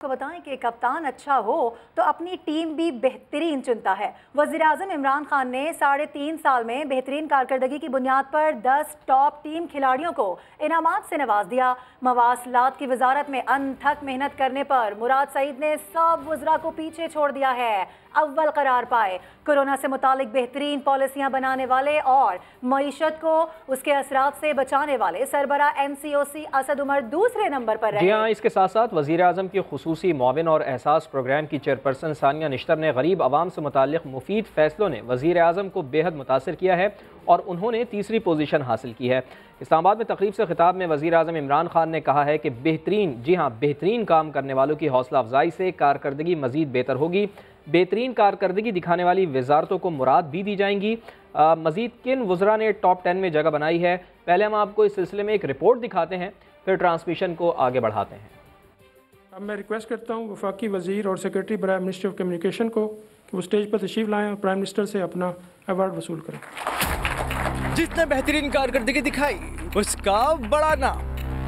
को बताएं कि कप्तान अच्छा हो तो अपनी टीम भी बेहतरीन चुनता है। वज़ीर-ए-आज़म इमरान खान ने 3.5 साल में बेहतरीन कारकर्दगी की बुनियाद पर 10 टॉप टीम खिलाड़ियों को इनामात से नवाज दिया। मवासलात की वजारत में अनथक मेहनत करने पर मुराद सईद ने सब वज़रा को पीछे छोड़ दिया है। अव्वल करार पाए। कोरोना से मुतालिक बेहतरीन पॉलिसियां बनाने वाले और मईशत को उसके असरात से बचाने वाले सरबरा NCOC असद उमर दूसरे नंबर पर रहे। जी हाँ, इसके साथ साथ वज़ीर-ए-आज़म की खुसूसी मुआविन और एहसास प्रोग्राम की चेयरपर्सन सानिया निश्तर ने गरीब आवाम से मुताल्लिक़ मुफीद फैसलों ने वज़ीर-ए-आज़म को बेहद मुतासर किया है और उन्होंने तीसरी पोजीशन हासिल की है। इस्लामाबाद में तकरीब से खिताब में वज़ीर-ए-आज़म इमरान खान ने कहा है कि बेहतरीन काम करने वालों की हौसला अफजाई से कारकर्दगी मज़ीद बेहतर होगी। बेहतरीन कारकर्दगी दिखाने वाली वजारतों को मुराद भी दी जाएंगी। मज़ीद किन वज़रा ने टॉप 10 में जगह बनाई है, पहले हम आपको इस सिलसिले में एक रिपोर्ट दिखाते हैं, फिर ट्रांसमिशन को आगे बढ़ाते हैं। अब मैं रिक्वेस्ट करता हूँ वफाकी वज़ीर और सेक्रेटरी बराए मिनिस्ट्री ऑफ कम्युनिकेशन को कि वो स्टेज पर तशरीफ़ लाएँ और प्राइम मिनिस्टर से अपना अवार्ड वसूल करें। जिसने बेहतरीन कारकर्दगी दिखाई उसका बड़ा नाम,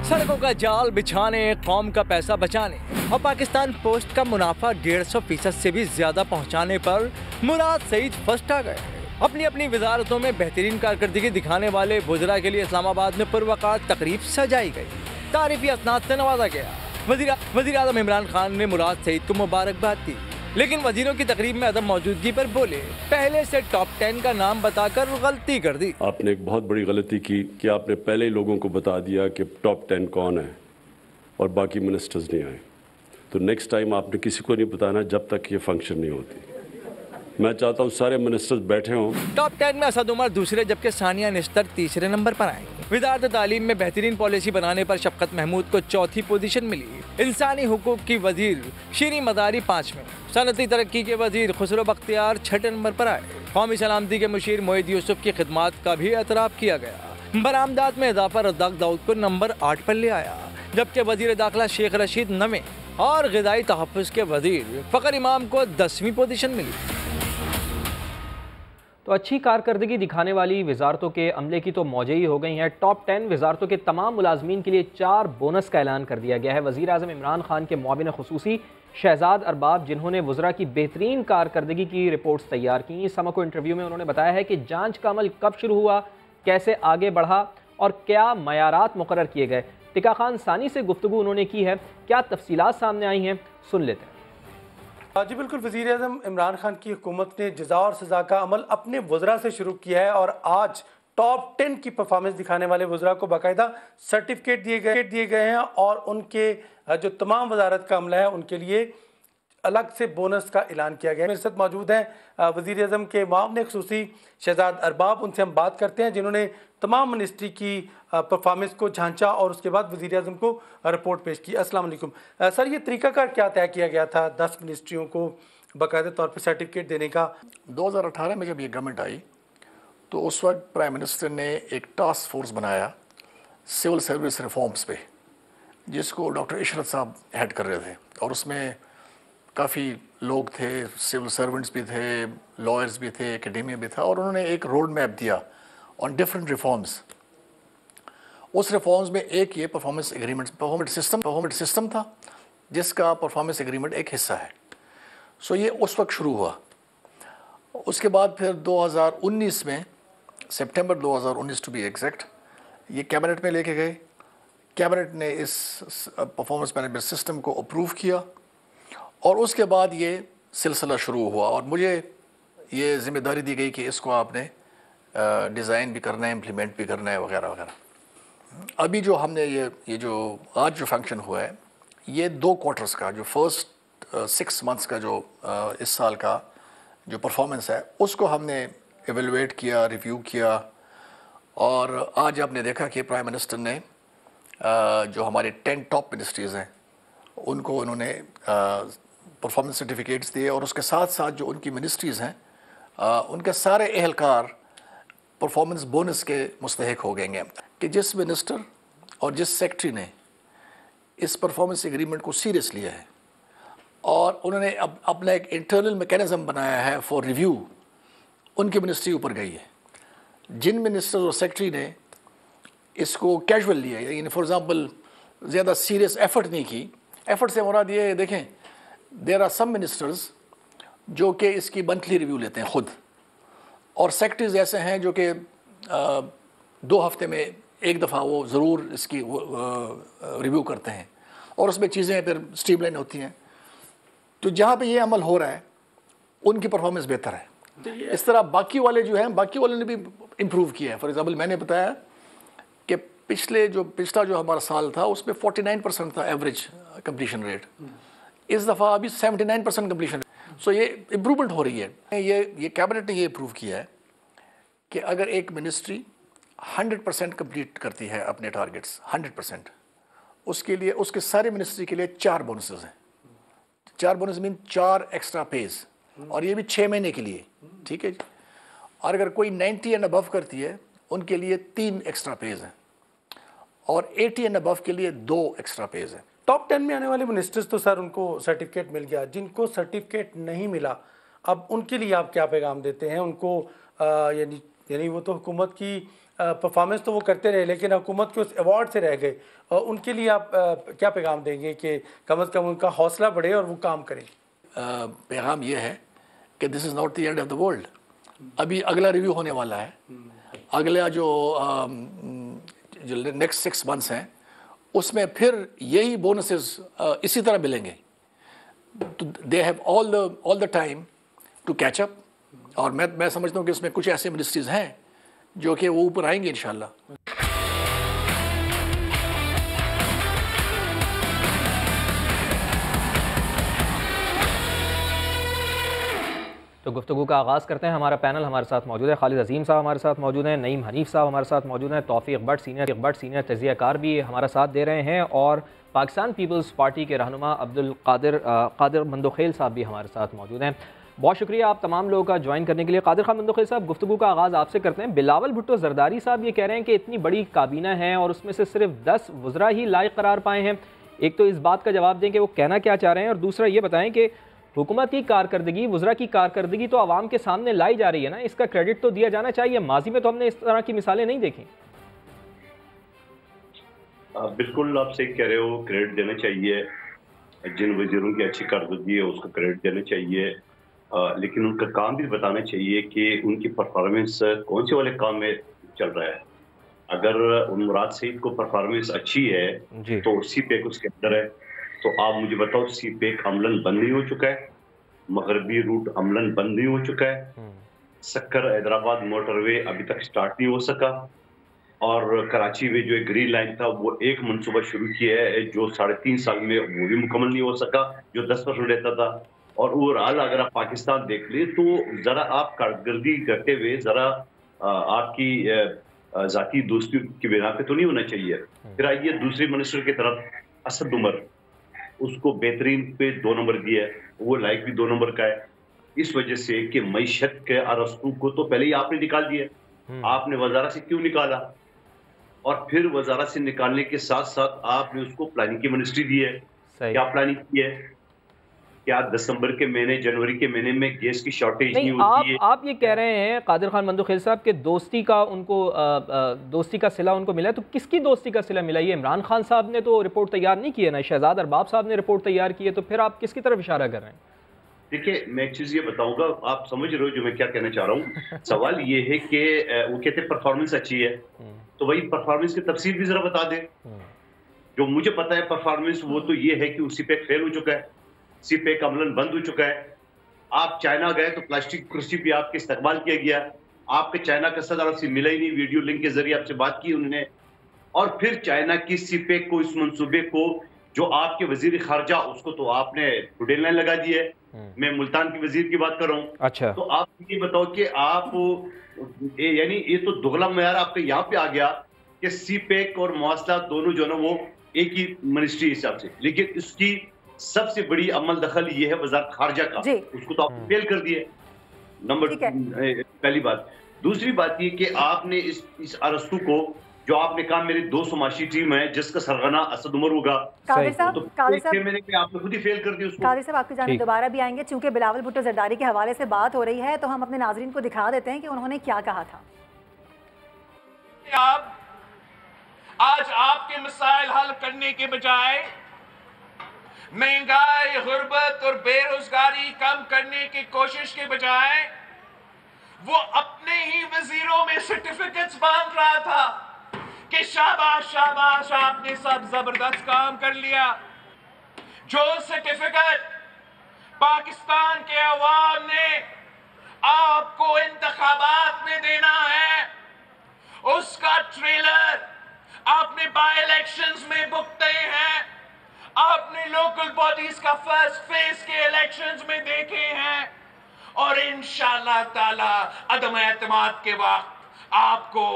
सड़कों का जाल बिछाने, कौम का पैसा बचाने और पाकिस्तान पोस्ट का मुनाफा 150% से भी ज्यादा पहुंचाने पर मुराद सईद फर्स्ट आ गए। अपनी अपनी वजारतों में बेहतरीन कारकर्दगी दिखाने वाले वज़रा के लिए इस्लामाबाद में पुरवकार तकरीब सजाई गई, तारीफी असनाद से नवाजा गया। वज़ीर-ए-आज़म इमरान खान ने मुराद सईद को मुबारकबाद दी, लेकिन वजीरों की तकरीब में अदम मौजूदगी पर बोले पहले से टॉप 10 का नाम बताकर गलती कर दी। आपने एक बहुत बड़ी गलती की कि आपने पहले ही लोगों को बता दिया कि टॉप 10 कौन है और बाकी मिनिस्टर्स नहीं आए। तो नेक्स्ट टाइम आपने किसी को नहीं बताना जब तक ये फंक्शन नहीं होती। मैं चाहता हूँ सारे मिनिस्टर्स बैठे हों। टॉप 10 में असद उमर दूसरे जबकि सानिया निश्तर तीसरे नंबर पर आए। वज़ारत तालीम में बेहतरीन पॉलिसी बनाने पर शफकत महमूद को चौथी पोजीशन मिली। इंसानी हुकूक की वजीर शीरी मदारी 5वें, सनती तरक्की के वजीर खुसरो बख्तियार 6ठे नंबर पर आए। कौमी सलामती के मुशीर मोहिद यूसुफ की खिदमात का भी एतराफ़ किया गया। बरामदात में इजाफा रज़ाक दाऊद को नंबर 8 पर ले आया, जबकि वजीर दाखिला शेख रशीद 9वें और ग़िज़ाई तहफ़्फ़ुज़ के वजीर फ़खर इमाम को 10वीं पोजीशन मिली। तो अच्छी कारकर्दगी दिखाने वाली वजारतों के अमले की तो मौजें ही हो गई हैं। टॉप 10 वजारतों के तमाम मुलाजमीन के लिए 4 बोनस का ऐलान कर दिया गया है। वज़ीर-ए-आज़म इमरान खान के मुआविन खुसूसी शहजाद अरबाब, जिन्होंने वज़रा की बेहतरीन कारकर्दगी की रिपोर्ट्स तैयार की, समा को इंटरव्यू में उन्होंने बताया है कि जाँच का अमल कब शुरू हुआ, कैसे आगे बढ़ा और क्या मयारात मुकर्रर किए गए। टिका खान सानी से गुफ्तगू उन्होंने की है, क्या तफसीलात सामने आई हैं, सुन लेते हैं। जी बिल्कुल, वज़ीर-ए-आज़म इमरान खान की हुकूमत ने जज़ा और सज़ा का अमल अपने वज़रा से शुरू किया है और आज टॉप 10 की परफॉर्मेंस दिखाने वाले वज़रा को बाकायदा सर्टिफिकेट दिए गए हैं और उनके जो तमाम वजारत का अमला है उनके लिए अलग से बोनस का ऐलान किया गया है। मेरे साथ मौजूद हैं वज़ीर-ए-आज़म के मुआविन खुसूसी शहजाद अरबाब, उनसे हम बात करते हैं जिन्होंने तमाम मिनिस्ट्री की परफॉर्मेंस को झांचा और उसके बाद वज़ीर-ए-आज़म को रिपोर्ट पेश की। अस्सलाम वालेकुम सर, ये तरीक़ाकार क्या तय किया गया था 10 मिनिस्ट्रियों को बाकायदा तौर पर सर्टिफिकेट देने का? 2018 में जब ये गवर्नमेंट आई तो उस वक्त प्राइम मिनिस्टर ने एक टास्क फोर्स बनाया सिविल सर्विस रिफॉर्म्स पे, जिसको डॉक्टर इशरत साहब हेड कर रहे थे और उसमें काफ़ी लोग थे, सिविल सर्वेंट्स भी थे, लॉयर्स भी थे, एकेडेमिया भी था और उन्होंने एक रोड मैप दिया ऑन डिफरेंट रिफॉर्म्स। उस रिफॉर्म्स में एक ये परफॉर्मेंस सिस्टम था जिसका परफॉर्मेंस एग्रीमेंट एक हिस्सा है। सो ये उस वक्त शुरू हुआ। उसके बाद फिर 2019 में, सितंबर 2019 टू बी एग्जैक्ट, ये कैबिनेट में लेके गए। कैबिनेट ने इस परफॉर्मेंस मैनेजमेंट सिस्टम को अप्रूव किया और उसके बाद ये सिलसिला शुरू हुआ और मुझे ये जिम्मेदारी दी गई कि इसको आपने डिज़ाइन भी करना है, इम्प्लीमेंट भी करना है वगैरह वगैरह। अभी जो हमने ये जो आज जो फंक्शन हुआ है, ये 2 क्वार्टर्स का, जो फर्स्ट 6 मंथ्स का जो इस साल का जो परफॉर्मेंस है उसको हमने एवेलुएट किया, रिव्यू किया और आज आपने देखा कि प्राइम मिनिस्टर ने जो हमारे 10 टॉप मिनिस्ट्रीज़ हैं उनको उन्होंने परफॉर्मेंस सर्टिफिकेट्स दिए और उसके साथ साथ जो उनकी मिनिस्ट्रीज़ हैं उनके सारे एहलकार परफॉर्मेंस बोनस के मुस्तहिक हो गए कि जिस मिनिस्टर और जिस सेक्रेटरी ने इस परफॉर्मेंस एग्रीमेंट को सीरियस लिया है और उन्होंने अपना एक इंटरनल मैकेनिज्म बनाया है फॉर रिव्यू, उनकी मिनिस्ट्री ऊपर गई है। जिन मिनिस्टर और सेक्रेटरी ने इसको कैजुअल लिया, यानी फॉर एग्जांपल ज़्यादा सीरियस एफर्ट नहीं की एफर्ट से मुराद ये देखें, देर आर सम मिनिस्टर्स जो कि इसकी मंथली रिव्यू लेते हैं खुद, और सेक्रेटरीज ऐसे हैं जो कि 2 हफ्ते में एक दफ़ा वो ज़रूर इसकी रिव्यू करते हैं, और उसमें चीज़ें फिर स्ट्रीमलाइन होती हैं। तो जहाँ पे ये अमल हो रहा है उनकी परफॉर्मेंस बेहतर है। इस तरह बाकी वाले जो हैं, बाकी वाले ने भी इम्प्रूव किया है। फॉर एग्ज़ाम्पल मैंने बताया कि पिछला जो हमारा साल था उसमें 49% था एवरेज कंप्लीशन रेट, इस दफ़ा अभी 79% कंप्लीशन। सो ये इम्प्रूवमेंट हो रही है। ये कैबिनेट ने ये अप्रूव किया है कि अगर एक मिनिस्ट्री 100% कंप्लीट करती है अपने टारगेट्स 100%, उसके लिए उसके सारे मिनिस्ट्री के लिए 4 बोनसेस हैं। 4 बोनस मीन 4 एक्स्ट्रा पेज, और ये भी 6 महीने के लिए, ठीक है जी। और अगर कोई 90 एंड अबव करती है उनके लिए 3 एक्स्ट्रा पेज हैं, और 80 एंड अबव के लिए 2 एक्स्ट्रा पेज हैं। टॉप 10 में आने वाले मिनिस्टर्स तो सर उनको सर्टिफिकेट मिल गया, जिनको सर्टिफिकेट नहीं मिला अब उनके लिए आप क्या पैगाम देते हैं उनको? यानी वो तो हुकूमत की परफॉर्मेंस तो वो करते रहे, लेकिन हुकूमत के उस अवार्ड से रह गए, और उनके लिए आप क्या पैगाम देंगे कि कम अज़ कम उनका हौसला बढ़े और वो काम करें? पैगाम ये है कि this is not the end of the world. अभी अगला रिव्यू होने वाला है, अगला जो नेक्स्ट 6 मंथ्स हैं उसमें फिर यही बोनसेस इसी तरह मिलेंगे। तो they have all the time to catch up, और मैं समझता हूँ कि इसमें कुछ ऐसे मिनिस्ट्रीज़ हैं जो कि वो ऊपर आएंगे इंशाल्लाह। तो गुफ्तगू का आगाज़ करते हैं। हमारा पैनल हमारे साथ मौजूद है। खालिद अजीम साहब हमारे साथ मौजूद हैं, नईम हनीफ साहब हमारे साथ मौजूद हैं, तौफीक भट्ट सीनियर तजियाकार भी हमारा साथ दे रहे हैं, और पाकिस्तान पीपल्स पार्टी के रहनुमा अब्दुल कादिर मंदोखेल साहब भी हमारे साथ मौजूद हैं। बहुत शुक्रिया आप तमाम लोगों का ज्वाइन करने के लिए। कादिर खान मंदोखेल साहब, गुफ्तगू का आगाज़ आपसे करते हैं। बिलावल भुट्टो जरदारी साहब ये कह रहे हैं कि इतनी बड़ी काबीना है और उसमें से सिर्फ 10 वज़रा ही लायक करार पाए हैं। एक तो इस बात का जवाब दें कि वो कहना क्या चाह रहे हैं, और दूसरा ये बताएं कि हुकूमत की कारकर्दगी, वज़रा की कारकर्दगी तो आवाम के सामने लाई जा रही है ना, इसका क्रेडिट तो दिया जाना चाहिए। माजी में तो हमने इस तरह की मिसालें नहीं देखी। बिल्कुल आप सही कह रहे हो, क्रेडिट देना चाहिए। जिन वजीरों की अच्छी कारकर्दगी है उसको क्रेडिट देना चाहिए, लेकिन उनका काम भी बताना चाहिए कि उनकी परफॉर्मेंस कौन से वाले काम में चल रहा है। अगर मुराद सईद को परफॉर्मेंस अच्छी है तो सी पैक उसके अंदर है, तो आप मुझे बताओ सी पैक अमलन बंद नहीं हो चुका है? मगरबी रूट अमलन बंद नहीं हो चुका है? सक्कर हैदराबाद मोटरवे अभी तक स्टार्ट नहीं हो सका, और कराची में जो एक ग्रीन लाइन था वो एक मंसूबा शुरू किया है जो 3.5 साल में वो भी मुकम्मल नहीं हो सका, जो 10% रहता था। और ओवरऑल अगर आप पाकिस्तान देख ले तो जरा आप कारकर्दगी करते हुए जरा आपकी जाती दोस्ती की बिना पे तो नहीं होना चाहिए। फिर आइए दूसरे मिनिस्टर की तरफ, असद उमर, उसको बेहतरीन पे 2 नंबर दिया है, वो लाइक भी 2 नंबर का है, इस वजह से कि मईशत के अरस्तू को तो पहले ही आपने निकाल दिया। आपने वजारा से क्यों निकाला? और फिर वजारा से निकालने के साथ साथ आपने उसको प्लानिंग की मिनिस्ट्री दी है। क्या प्लानिंग की है? क्या दिसंबर के महीने, जनवरी के महीने में गैस की शॉर्टेज नहीं होती है? आप ये कह रहे हैं कादिर खान मंदोखेल साहब के दोस्ती का सिला उनको मिला है, तो किसकी दोस्ती का सिला मिला? ये इमरान खान साहब ने तो रिपोर्ट तैयार नहीं की है ना, शहजाद अरबाब साहब ने रिपोर्ट तैयार की है, तो फिर आप किसकी तरफ इशारा कर रहे हैं? देखिए, मैं एक चीज ये बताऊंगा, आप समझ रहे हो जो मैं क्या कहना चाह रहा हूँ। सवाल ये है कि वो कहते हैं परफॉर्मेंस अच्छी है, तो वही परफॉर्मेंस की तफसील भी जरा बता दें। जो मुझे पता है परफॉर्मेंस वो तो ये है कि उसी पे फेल हो चुका है, सी पैक अमलन बंद हो चुका है। आप चाइना गए तो प्लास्टिक कुर्सी पे आपके इस्तेमाल किया गया, आपके चाइना का सदर आपसे मिला ही नहीं, वीडियो लिंक के जरिए आपसे बात की उन्होंने, और फिर चाइना की सी पैक को, इस मंसूबे को जो आपके वजीर खारजा, उसको तो आपने टुडे लाइन लगा दी है। मैं मुल्तान की वजीर की बात कर रहा हूँ। अच्छा, तो आप ये बताओ कि आप यानी ये तो दुगला मयार आपका यहाँ पे आ गया कि सी पैक और मवासलात दोनों जो ना वो एक ही मिनिस्ट्री हिसाब से, लेकिन इसकी सबसे बड़ी अमल दखल ये है वजारत खारजा का, उसको तो आपने फेल कर दिया। नंबर पहली बात। दूसरी बात ये कि आपने इस अरस्तू को, जो आपने कहा मेरी 2 समाशी टीम है जिसका सरगना असद उमर होगा, कादिर साहब आपने खुद ही फेल कर दिया उसको। कादिर साहब आपकी जानिब दोबारा भी आएंगे, चूंकि बिलावल भुट्टो जरदारी के हवाले से बात हो रही है, तो हम अपने नाजरीन को दिखा देते हैं कि उन्होंने क्या कहा था। आज आपके मसाइल हल करने के बजाय महंगाई, गुर्बत और बेरोजगारी कम करने की कोशिश के बजाय वो अपने ही वजीरों में सर्टिफिकेट्स बांध रहा था कि शाबाश शाबाश आपने सब जबरदस्त काम कर लिया। जो सर्टिफिकेट पाकिस्तान के अवाम ने आपको इंतखाबात में देना है, उसका ट्रेलर आपने बाय इलेक्शंस में भुगते हैं, आपने लोकल बॉडीज का फर्स्ट फेज के इलेक्शंस में देखे हैं, और इंशाअल्लाह ताला अदम एतमाद के वक्त आपको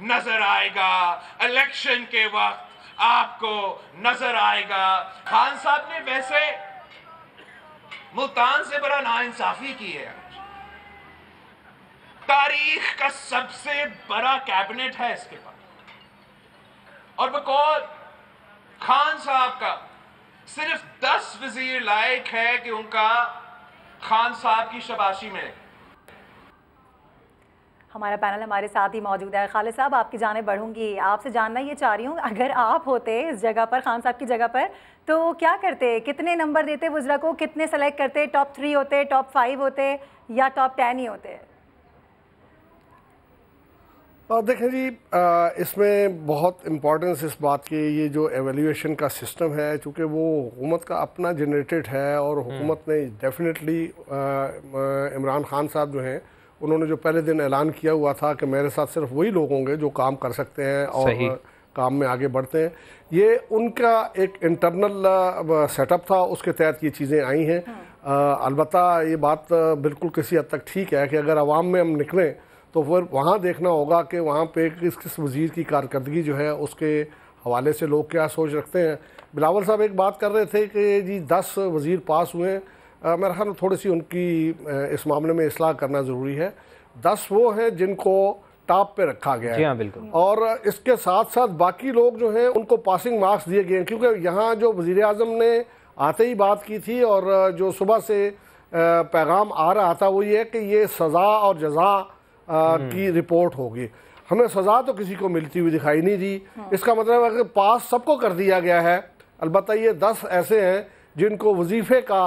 नजर आएगा, इलेक्शन के वक्त आपको नजर आएगा। खान साहब ने वैसे मुल्तान से बड़ा नाइंसाफी की है। तारीख का सबसे बड़ा कैबिनेट है इसके पास, और बकौल खान साहब का सिर्फ 10 वजीर लायक है कि उनका खान साहब की शाबाशी में। हमारा पैनल हमारे साथ ही मौजूद है। खालिद साहब, आपकी जाने बढ़ूंगी, आपसे जानना ये चाह रही हूँ, अगर आप होते इस जगह पर, खान साहब की जगह पर, तो क्या करते? कितने नंबर देते वज़रा को? कितने सेलेक्ट करते? टॉप 3 होते, टॉप 5 होते, या टॉप 10 ही होते? देखें जी, इसमें बहुत इम्पोर्टेंस इस बात की, ये जो एवेल्यूएशन का सिस्टम है, चूँकि वो हुकूमत का अपना जनरेटेड है, और हुकूमत ने डेफिनेटली इमरान खान साहब जो हैं, उन्होंने जो पहले दिन ऐलान किया हुआ था कि मेरे साथ सिर्फ वही लोग होंगे जो काम कर सकते हैं और काम में आगे बढ़ते हैं, ये उनका एक इंटरनल सेटअप था, उसके तहत ये चीज़ें आई हैं। अलबत्ता ये बात बिल्कुल किसी हद तक ठीक है कि अगर आवाम में हम निकलें तो फिर वहाँ देखना होगा कि वहाँ पे किस वज़ीर की कारकर्दगी जो है उसके हवाले से लोग क्या सोच रखते हैं। बिलावल साहब एक बात कर रहे थे कि जी 10 वज़ीर पास हुए हैं, मेरे ख्याल में थोड़ी सी उनकी इस मामले में इस्लाह करना ज़रूरी है। 10 वो हैं जिनको टॉप पे रखा गया है। हाँ, बिल्कुल। और इसके साथ साथ बाकी लोग जो हैं उनको पासिंग मार्क्स दिए गए हैं, क्योंकि यहाँ जो वज़ीर आज़म ने आते ही बात की थी और जो सुबह से पैगाम आ रहा था वो ये कि ये सज़ा और जज़ा की रिपोर्ट होगी। हमें सज़ा तो किसी को मिलती हुई दिखाई नहीं दी। इसका मतलब है कि पास सबको कर दिया गया है। अलबत्ता ये 10 ऐसे हैं जिनको वजीफ़े का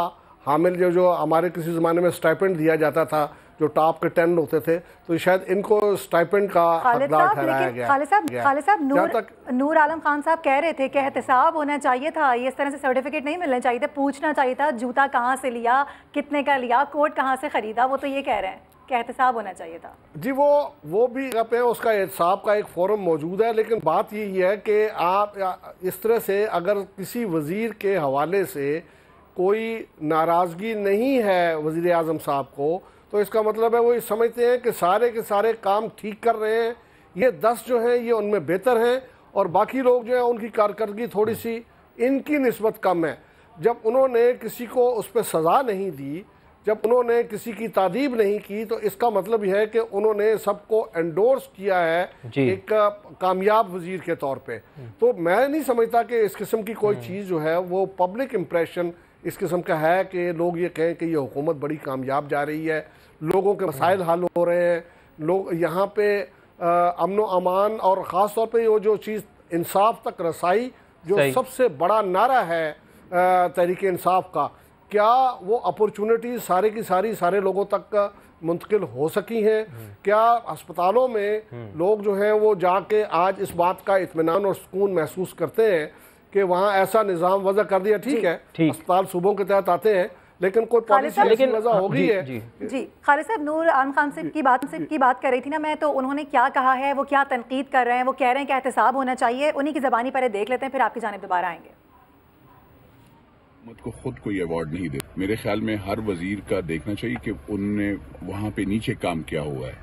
हामिल जो हमारे किसी ज़माने में स्टाइपेंड दिया जाता था, जो टॉप के 10 होते थे, तो शायद इनको स्टाइपेंड का हकदार ठहराया गया। खालिद साहब, नूर आलम खान साहब कह रहे थे कि एहतसाब होना चाहिए था, ये इस तरह से सर्टिफिकेट नहीं मिलना चाहिए था, पूछना चाहिए था जूता कहाँ से लिया, कितने का लिया, कोट कहाँ से ख़रीदा। वो तो ये कह रहे हैं कि एहतसाब होना चाहिए था। जी वो भी पे उसका एहतसाब का एक फोरम मौजूद है, लेकिन बात यही है कि आप इस तरह से अगर किसी वज़ीर के हवाले से कोई नाराज़गी नहीं है वज़ीर आज़म साहब को, तो इसका मतलब है वो ये समझते हैं कि सारे के सारे काम ठीक कर रहे हैं। ये 10 जो हैं ये उनमें बेहतर हैं, और बाकी लोग जो हैं उनकी कारकर्दगी थोड़ी सी इनकी निस्बत कम है। जब उन्होंने किसी को उस पर सज़ा नहीं दी, जब उन्होंने किसी की तादीब नहीं की, तो इसका मतलब यह है कि उन्होंने सबको एंडोर्स किया है एक कामयाब वज़ीर के तौर पे। तो मैं नहीं समझता कि इस किस्म की कोई चीज़ जो है वो पब्लिक इम्प्रेशन इस किस्म का है कि लोग ये कहें कि ये हुकूमत बड़ी कामयाब जा रही है, लोगों के मसाइल हल हो रहे हैं, लोग यहाँ पे अमन व अमान और ख़ास तौर पे वो जो चीज़ इंसाफ तक रसाई जो सबसे बड़ा नारा है तहरीक इंसाफ का, क्या वो अपॉर्चुनिटी सारे की सारे लोगों तक मुंतकिल हो सकी हैं? क्या अस्पतालों में लोग जो हैं वो जाके आज इस बात का इत्मीनान और सुकून महसूस करते हैं कि वहाँ ऐसा निज़ाम वज़ा कर दिया? ठीक है, अस्पताल सूबों के तहत आते हैं, लेकिन कोई पॉलिसी ऐसी वज़ा हो गई है। जी खालिद साहब, नूर आलम खान से की बात कर रही थी ना मैं, तो उन्होंने क्या कहा है, वो क्या तनकीद कर रहे हैं, वो कह रहे हैं कि एहतसाब होना चाहिए। उन्हीं की ज़बानी पर देख लेते हैं, फिर आपकी जानिब दोबारा आएंगे। को खुद कोई अवार्ड नहीं दे, मेरे ख्याल में हर वजीर का देखना चाहिए कि उनने वहाँ पे नीचे काम किया हुआ है।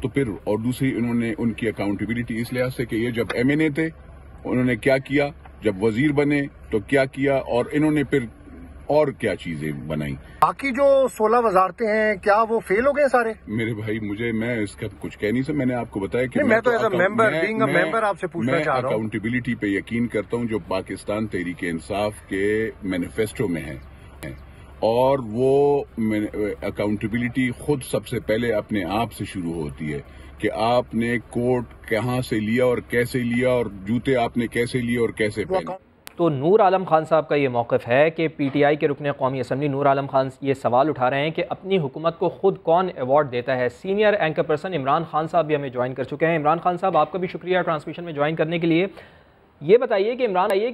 तो फिर और दूसरी उन्होंने उनकी अकाउंटेबिलिटी इस लिहाज से कि ये जब MNA थे उन्होंने क्या किया, जब वजीर बने तो क्या किया, और इन्होंने फिर और क्या चीजें बनाई। बाकी जो 16 वजारतें हैं क्या वो फेल हो गए सारे? मेरे भाई मैं इसका कुछ कह नहीं सकता। मैंने आपको बताया कि मैं तो एज अ मेंबर आपसे पूछना चाह रहा हूं। अकाउंटेबिलिटी पे यकीन करता हूं जो पाकिस्तान तहरीक इंसाफ के मैनिफेस्टो में है, और वो अकाउंटेबिलिटी खुद सबसे पहले अपने आप से शुरू होती है कि आपने कोट कहाँ से लिया और कैसे लिया, और जूते आपने कैसे लिए और कैसे पहने। तो नूर आलम खान साहब का ये मौक़िफ़ है कि PTI के रुकन कौमी असम्बली नूर आलम खान ये सवाल उठा रहे हैं कि अपनी हुकूमत को ख़ुद कौन अवार्ड देता है। Senior anchor person Imran Khan साहब भी हमें ज्वाइन कर चुके हैं। इमरान खान साहब, आपका भी शुक्रिया ट्रांसमिशन में ज्वाइन करने के लिए। ये बताइए कि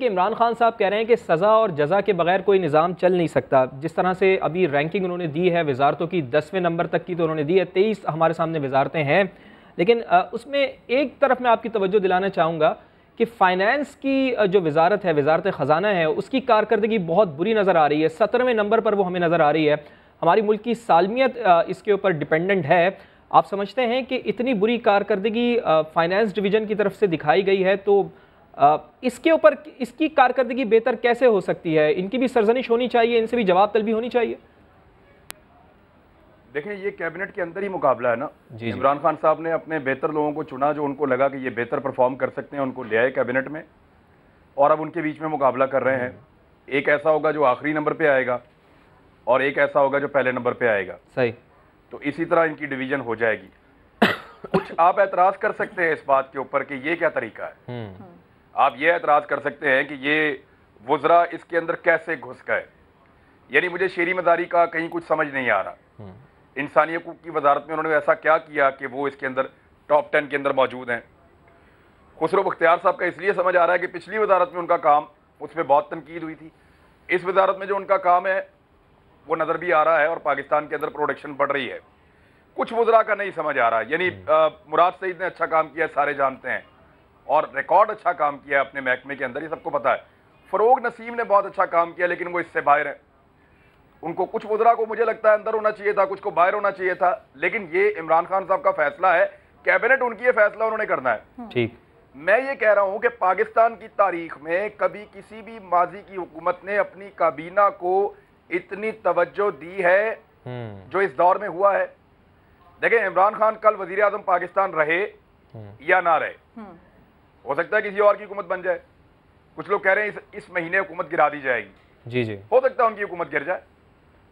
इमरान खान साहब कह रहे हैं कि सज़ा और जज़ा के बगैर कोई निज़ाम चल नहीं सकता। जिस तरह से अभी रैंकिंग उन्होंने दी है वजारतों की, 10वें नंबर तक की तो उन्होंने दी है, 23 हमारे सामने वजारतें हैं, लेकिन उसमें एक तरफ मैं आपकी तवज्जो दिलाना चाहूँगा कि फ़ाइनेंस की जो वजारत है, वजारत ख़जाना है, उसकी कारकर्दगी बहुत बुरी नज़र आ रही है। 17वें नंबर पर वो हमें नज़र आ रही है। हमारी मुल्क की सालमियत इसके ऊपर डिपेंडेंट है। आप समझते हैं कि इतनी बुरी कारकर्दगी फ़ाइनेंस डिवीज़न की तरफ से दिखाई गई है, तो इसके ऊपर इसकी कारकर्दगी बेहतर कैसे हो सकती है? इनकी भी सरजनिश होनी चाहिए, इनसे भी जवाब तलबी होनी चाहिए। देखें, ये कैबिनेट के अंदर ही मुकाबला है ना। इमरान खान साहब ने अपने बेहतर लोगों को चुना, जो उनको लगा कि ये बेहतर परफॉर्म कर सकते हैं, उनको ले आए कैबिनेट में और अब उनके बीच में मुकाबला कर रहे हैं। एक ऐसा होगा जो आखिरी नंबर पे आएगा और एक ऐसा होगा जो पहले नंबर पे आएगा। सही। तो इसी तरह इनकी डिवीजन हो जाएगी। कुछ आप एतराज़ कर सकते हैं इस बात के ऊपर कि ये क्या तरीका है। आप ये एतराज़ कर सकते हैं कि ये वज़रा इसके अंदर कैसे घुस गए। यानी मुझे शेरी मदारी का कहीं कुछ समझ नहीं आ रहा। इंसानी हकूक़ की वजारत में उन्होंने ऐसा क्या किया कि वो इसके अंदर टॉप 10 के अंदर मौजूद हैं। खुसरो बख्तियार साहब का इसलिए समझ आ रहा है कि पिछली वजारत में उनका काम, उसमें बहुत तनकीद हुई थी। इस वजारत में जो उनका काम है वो नज़र भी आ रहा है और पाकिस्तान के अंदर प्रोडक्शन बढ़ रही है। कुछ वज़रा का नहीं समझ आ रहा है। यानी मुराद सईद ने अच्छा काम किया, सारे जानते हैं, और रिकॉर्ड अच्छा काम किया अपने महकमे के अंदर, ये सबको पता है। फ़रोग नसीम ने बहुत अच्छा काम किया, लेकिन वो इससे बाहर है। उनको कुछ वज़रा को मुझे लगता है अंदर होना चाहिए था, कुछ को बाहर होना चाहिए था, लेकिन ये इमरान खान साहब का फैसला है, कैबिनेट उनकी ये फैसला उन्होंने करना है। ठीक। मैं ये कह रहा हूं कि पाकिस्तान की तारीख में कभी किसी भी माजी की हुकूमत ने अपनी काबीना को इतनी तवज्जो दी है जो इस दौर में हुआ है। देखें, इमरान खान कल वजीर आज़म पाकिस्तान रहे या ना रहे, हो सकता है किसी और की हुकूमत बन जाए। कुछ लोग कह रहे हैं इस महीने हुकूमत गिरा दी जाएगी। जी जी, हो सकता है उनकी हुकूमत गिर जाए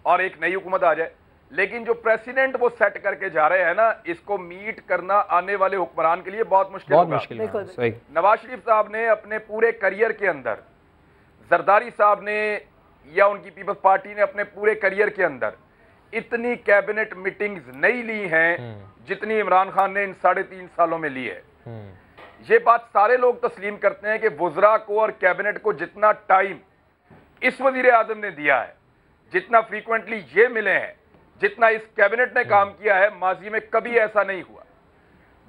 और एक नई हुकूमत आ जाए, लेकिन जो प्रेसिडेंट वो सेट करके जा रहे हैं ना, इसको मीट करना आने वाले हुक्मरान के लिए बहुत मुश्किल होगा। नवाज शरीफ साहब ने अपने पूरे करियर के अंदर, जरदारी साहब ने या उनकी पीपल्स पार्टी ने अपने पूरे करियर के अंदर इतनी कैबिनेट मीटिंग्स नहीं ली हैं जितनी इमरान खान ने इन 3.5 सालों में ली है। ये बात सारे लोग तस्लीम करते हैं कि वुज़रा को और कैबिनेट को जितना टाइम इस वजीर आज़म ने दिया है, जितना फ्रीक्वेंटली ये मिले हैं, जितना इस कैबिनेट ने काम किया है, माजी में कभी ऐसा नहीं हुआ।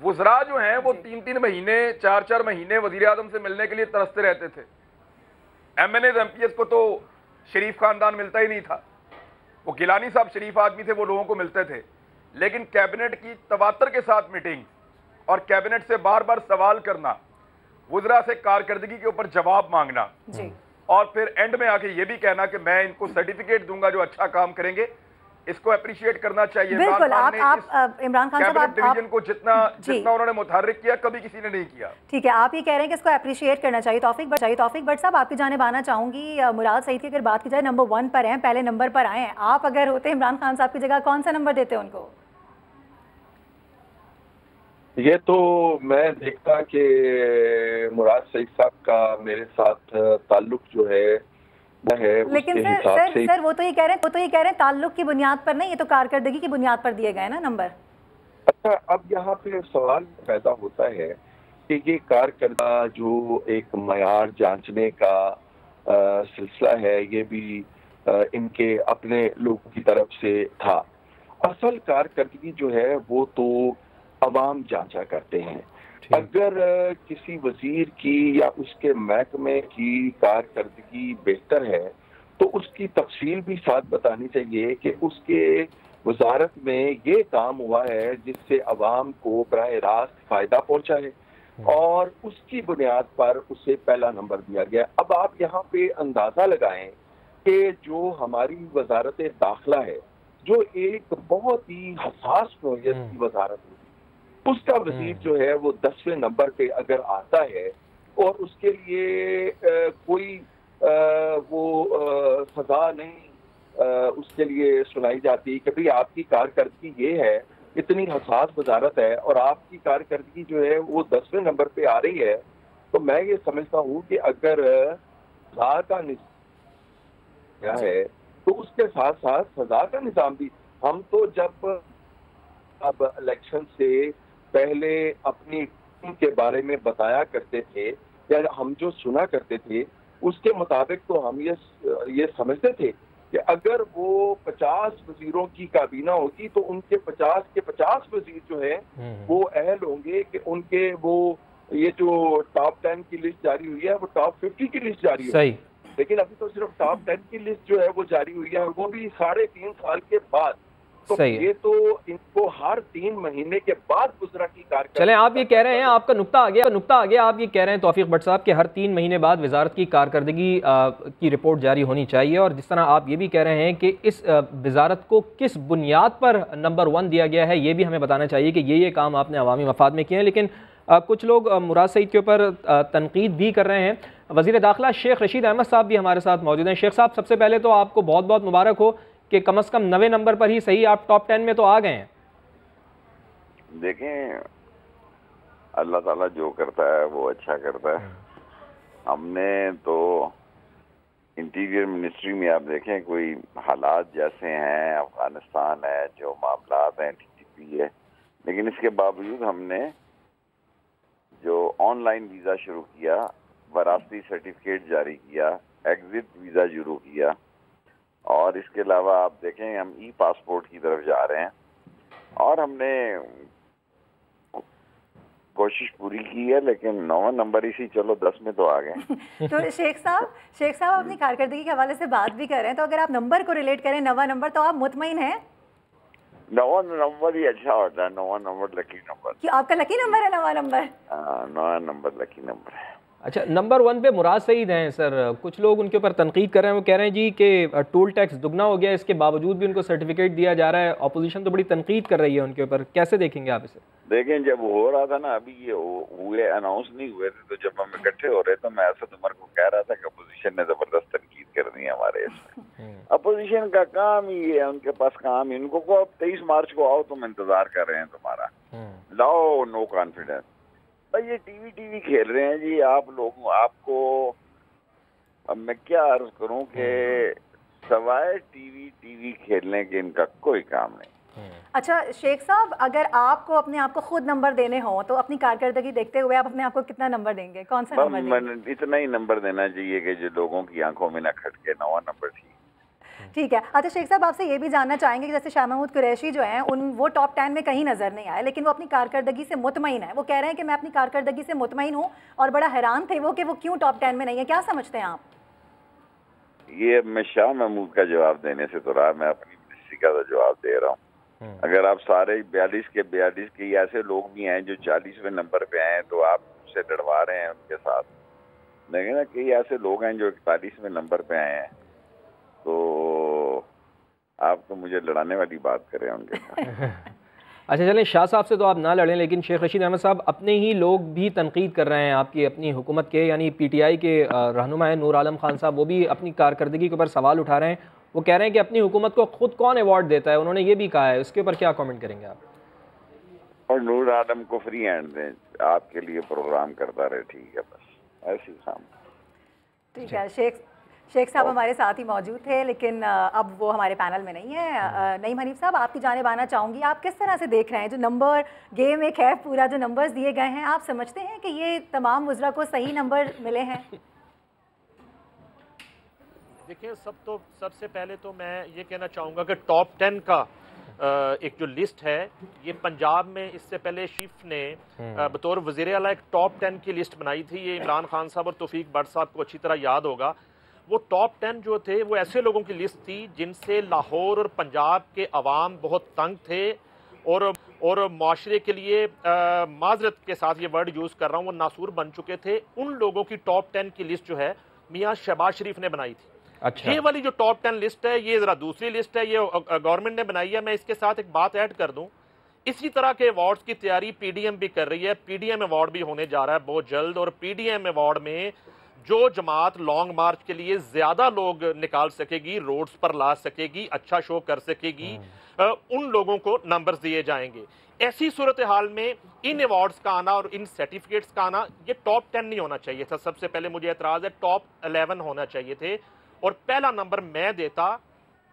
वुज़रा जो हैं वो 3-3 महीने 4-4 महीने वजीर आज़म से मिलने के लिए तरसते रहते थे। MNAs MPs को तो शरीफ खानदान मिलता ही नहीं था। वो गिलानी साहब शरीफ आदमी थे, वो लोगों को मिलते थे, लेकिन कैबिनेट की तवातर के साथ मीटिंग और कैबिनेट से बार बार सवाल करना, वुज़रा से कारकर्दगी के ऊपर जवाब मांगना और फिर एंड में आके ये भी कहना कि मैं इनको सर्टिफिकेट दूंगा जो अच्छा काम करेंगे, इसको अप्रिशिएट करना चाहिए। बिल्कुल, आप इमरान खान साहब डिवीजन को जितना उन्होंने मुतहर्रिक किया कभी किसी ने नहीं किया। ठीक है, आप ये कह रहे हैं कि इसको अप्रिशिएट करना चाहिए। तौफीक भट्ट साहब, आपकी जानिब आना चाहूंगी। मुराद सईद की अगर बात की जाए, नंबर 1 पर हैं, पहले नंबर पर आए हैं। आप अगर होते इमरान खान साहब की जगह, कौन सा नंबर देते उनको? ये तो मैं देखता कि मुराद सईद साहब का मेरे साथ ताल्लुक जो है लेकिन सर वो तो ये कह रहे हैं ताल्लुक की बुनियाद पर नहीं, ये तो कारकर्दगी की बुनियाद पर दिए गए ना नंबर। अच्छा, अब यहाँ पे सवाल पैदा होता है कि ये कारकर्दगी जो एक मयार जांचने का सिलसिला है, ये भी इनके अपने लोगों की तरफ से था। असल कारकर्दगी जो है वो तो अवाम जांचा करते हैं। अगर किसी वजीर की या उसके महकमे की कारकर्दगी बेहतर है तो उसकी तफसील भी साथ बतानी चाहिए कि उसके वजारत में ये काम हुआ है जिससे अवाम को बराह रास्त फायदा पहुंचा है और उसकी बुनियाद पर उसे पहला नंबर दिया गया। अब आप यहाँ पे अंदाजा लगाएं कि जो हमारी वजारत दाखिला है, जो एक बहुत ही हसास नौइयत की वजारत है, उसका वजीर जो है वो 10वें नंबर पे अगर आता है और उसके लिए कोई सजा नहीं उसके लिए सुनाई जाती कि भाई आपकी कारकर्दगी ये है, इतनी हसास वजारत है और आपकी कारकर्दगी जो है वो 10वें नंबर पे आ रही है, तो मैं ये समझता हूँ कि अगर सजा का निज़ाम है तो उसके साथ साथ सजा का निज़ाम भी। हम तो जब अब इलेक्शन से पहले अपनी टीम के बारे में बताया करते थे या हम जो सुना करते थे उसके मुताबिक तो हम ये समझते थे कि अगर वो 50 वजीरों की काबीना होती तो उनके 50 के 50 वजीर जो है वो अहल होंगे कि उनके वो ये जो टॉप 10 की लिस्ट जारी हुई है वो टॉप 50 की लिस्ट जारी हुई है, लेकिन अभी तो सिर्फ टॉप 10 की लिस्ट जो है वो जारी हुई है और वो भी 3.5 साल के बाद। तो ये तो इनको हर 3 महीने के बाद गुजरा की कारकर्दगी। चलें, आप ये कह रहे हैं, आपका नुक्ता आ गया, आप ये कह रहे हैं तौफीक भट्ट साहब कि हर 3 महीने बाद वजारत की कारकर्दगी की रिपोर्ट जारी होनी चाहिए, और जिस तरह आप ये भी कह रहे हैं कि इस वजारत को किस बुनियाद पर नंबर 1 दिया गया है ये भी हमें बताना चाहिए कि ये काम आपने अवामी मफाद में किए हैं। लेकिन कुछ लोग मुराद सईद के ऊपर तनकीद भी कर रहे हैं। वज़ीर दाखिला शेख रशीद अहमद साहब भी हमारे साथ मौजूद हैं। शेख साहब, सबसे पहले तो आपको बहुत बहुत मुबारक हो कि कम से कम 90 नंबर पर ही सही आप टॉप 10 में तो आ गए हैं। देखें, अल्लाह ताला जो करता है वो अच्छा करता है। हमने तो इंटीरियर मिनिस्ट्री में आप देखें कोई हालात जैसे हैं, अफगानिस्तान है, जो मामलात हैं, TTP है, लेकिन इसके बावजूद हमने जो ऑनलाइन वीज़ा शुरू किया, वरासती सर्टिफिकेट जारी किया, एग्जिट वीज़ा शुरू किया, और इसके अलावा आप देखें हम ई पासपोर्ट की तरफ जा रहे हैं और हमने कोशिश पूरी की है, लेकिन 9 नंबर इसी, चलो 10 में तो आ गए। तो शेख साहब अपनी कारकर्दगी के हवाले से बात भी कर रहे हैं, तो अगर आप नंबर को रिलेट करें 9वां नंबर, तो आप मुतमईन हैं? 9वां नंबर ही अच्छा होता है, 9वां नंबर लकी नंबर। क्यों, आपका लकी नंबर है 9वां नंबर? 9वां नंबर लकी नंबर है। अच्छा, नंबर 1 पे मुराद सईद हैं सर। कुछ लोग उनके ऊपर तनकीद कर रहे हैं, वो कह रहे हैं जी कि टोल टैक्स दुगना हो गया, इसके बावजूद भी उनको सर्टिफिकेट दिया जा रहा है। अपोजिशन तो बड़ी तनकीद कर रही है उनके ऊपर, कैसे देखेंगे आप इसे? देखें, जब हो रहा था ना, अभी ये हुए अनाउंस नहीं हुए थे, तो जब हम इकट्ठे हो रहे तो मैं असद उमर को कह रहा था कि अपोजिशन ने जबरदस्त तनकीद कर दी है हमारे इसमें। अपोजिशन का काम ही है, उनके पास काम ही, उनको को 23 मार्च को आओ, तुम इंतजार कर रहे हैं तुम्हारा, लाओ नो कॉन्फिडेंस। ये टीवी खेल रहे हैं जी आप लोग। आपको अब मैं क्या अर्ज करूं कि सवाए टीवी खेलने के इनका कोई काम नहीं। अच्छा शेख साहब, अगर आपको अपने आप को खुद नंबर देने हो तो अपनी कारकर्दगी देखते हुए आप अपने आप को कितना नंबर देंगे? कौन सा नंबर देंगे? इतना ही नंबर देना चाहिए कि जो लोगों की आंखों में ना खटके। 9वां नंबर ठीक। ठीक है। अच्छा शेख साहब, आपसे ये भी जानना चाहेंगे कि जैसे शाह महमूद कुरैशी जो हैं वो टॉप 10 में कहीं नज़र नहीं आए, लेकिन वो अपनी कारकर्दगी से मुतमईन है। वो कह रहे हैं कि मैं अपनी कारकर्दगी से मुतमईन हूँ, और बड़ा हैरान थे वो कि वो क्यों टॉप 10 में नहीं है। क्या समझते हैं आप? ये मैं शाह महमूद का जवाब देने से तो रहा, मैं अपनी मिनिस्ट्री का तो जवाब दे रहा हूँ। अगर आप सारे 42 के ऐसे लोग भी हैं जो 40वें नंबर पे आए, तो आप उससे डरवा रहे हैं उनके साथ। लेकिन कई ऐसे लोग हैं जो 41वें नंबर पे आए हैं, तो आप तो मुझे लड़ाने वाली बात करें उनके साथ। अच्छा चलें, शाह साहब से तो आप ना लड़ें, लेकिन शेख रशीद अहमद साहब, अपने ही लोग भी तनकीद कर रहे हैं आपकी अपनी हुकूमत के, यानी PTI के रहनुमा है नूर आलम खान साहब, वो भी अपनी कारकर्दगी के ऊपर सवाल उठा रहे हैं। वो कह रहे हैं कि अपनी हुकूमत को खुद कौन अवार्ड देता है, उन्होंने ये भी कहा है। उसके ऊपर क्या कमेंट करेंगे आप? और नूर आलम को फ्री हैंड दें, आपके लिए प्रोग्राम करता रहे, ठीक है, बस ऐसी सामने। ठीक है। शेख साहब हमारे साथ ही मौजूद थे, लेकिन अब वो हमारे पैनल में नहीं है। नईम हनीफ साहब, आपकी जानिब आना चाहूँगी। आप किस तरह से देख रहे हैं जो नंबर गेम एक है पूरा, जो नंबर्स दिए गए हैं, आप समझते हैं कि ये तमाम वज़रा को सही नंबर मिले हैं? देखिए, सबसे पहले तो मैं ये कहना चाहूँगा कि टॉप 10 का एक जो लिस्ट है, ये पंजाब में इससे पहले शीफ ने बतौर वज़ीर आला एक टॉप 10 की लिस्ट बनाई थी। ये इमरान खान साहब और तौफीक भट्ट साहब को अच्छी तरह याद होगा। वो टॉप 10 जो थे वो ऐसे लोगों की लिस्ट थी जिनसे लाहौर और पंजाब के अवाम बहुत तंग थे, और माशरे के लिए माजरत के साथ ये वर्ड यूज़ कर रहा हूँ, वो नासूर बन चुके थे। उन लोगों की टॉप 10 की लिस्ट जो है मियाँ शहबाज शरीफ ने बनाई थी। अच्छा। ये वाली जो टॉप 10 लिस्ट है, ये ज़रा दूसरी लिस्ट है, ये गवर्नमेंट ने बनाई है। मैं इसके साथ एक बात ऐड कर दूँ, इसी तरह के अवार्ड्स की तैयारी PDM भी कर रही है। PDM अवार्ड भी होने जा रहा है बहुत जल्द, और PDM अवार्ड में जो जमात लॉन्ग मार्च के लिए ज्यादा लोग निकाल सकेगी, रोड्स पर ला सकेगी, अच्छा शो कर सकेगी, उन लोगों को नंबर्स दिए जाएंगे। ऐसी सूरत हाल में इन अवार्ड्स का आना और इन सर्टिफिकेट्स का आना, ये टॉप 10 नहीं होना चाहिए था। सबसे पहले मुझे एतराज है, टॉप 11 होना चाहिए थे। और पहला नंबर मैं देता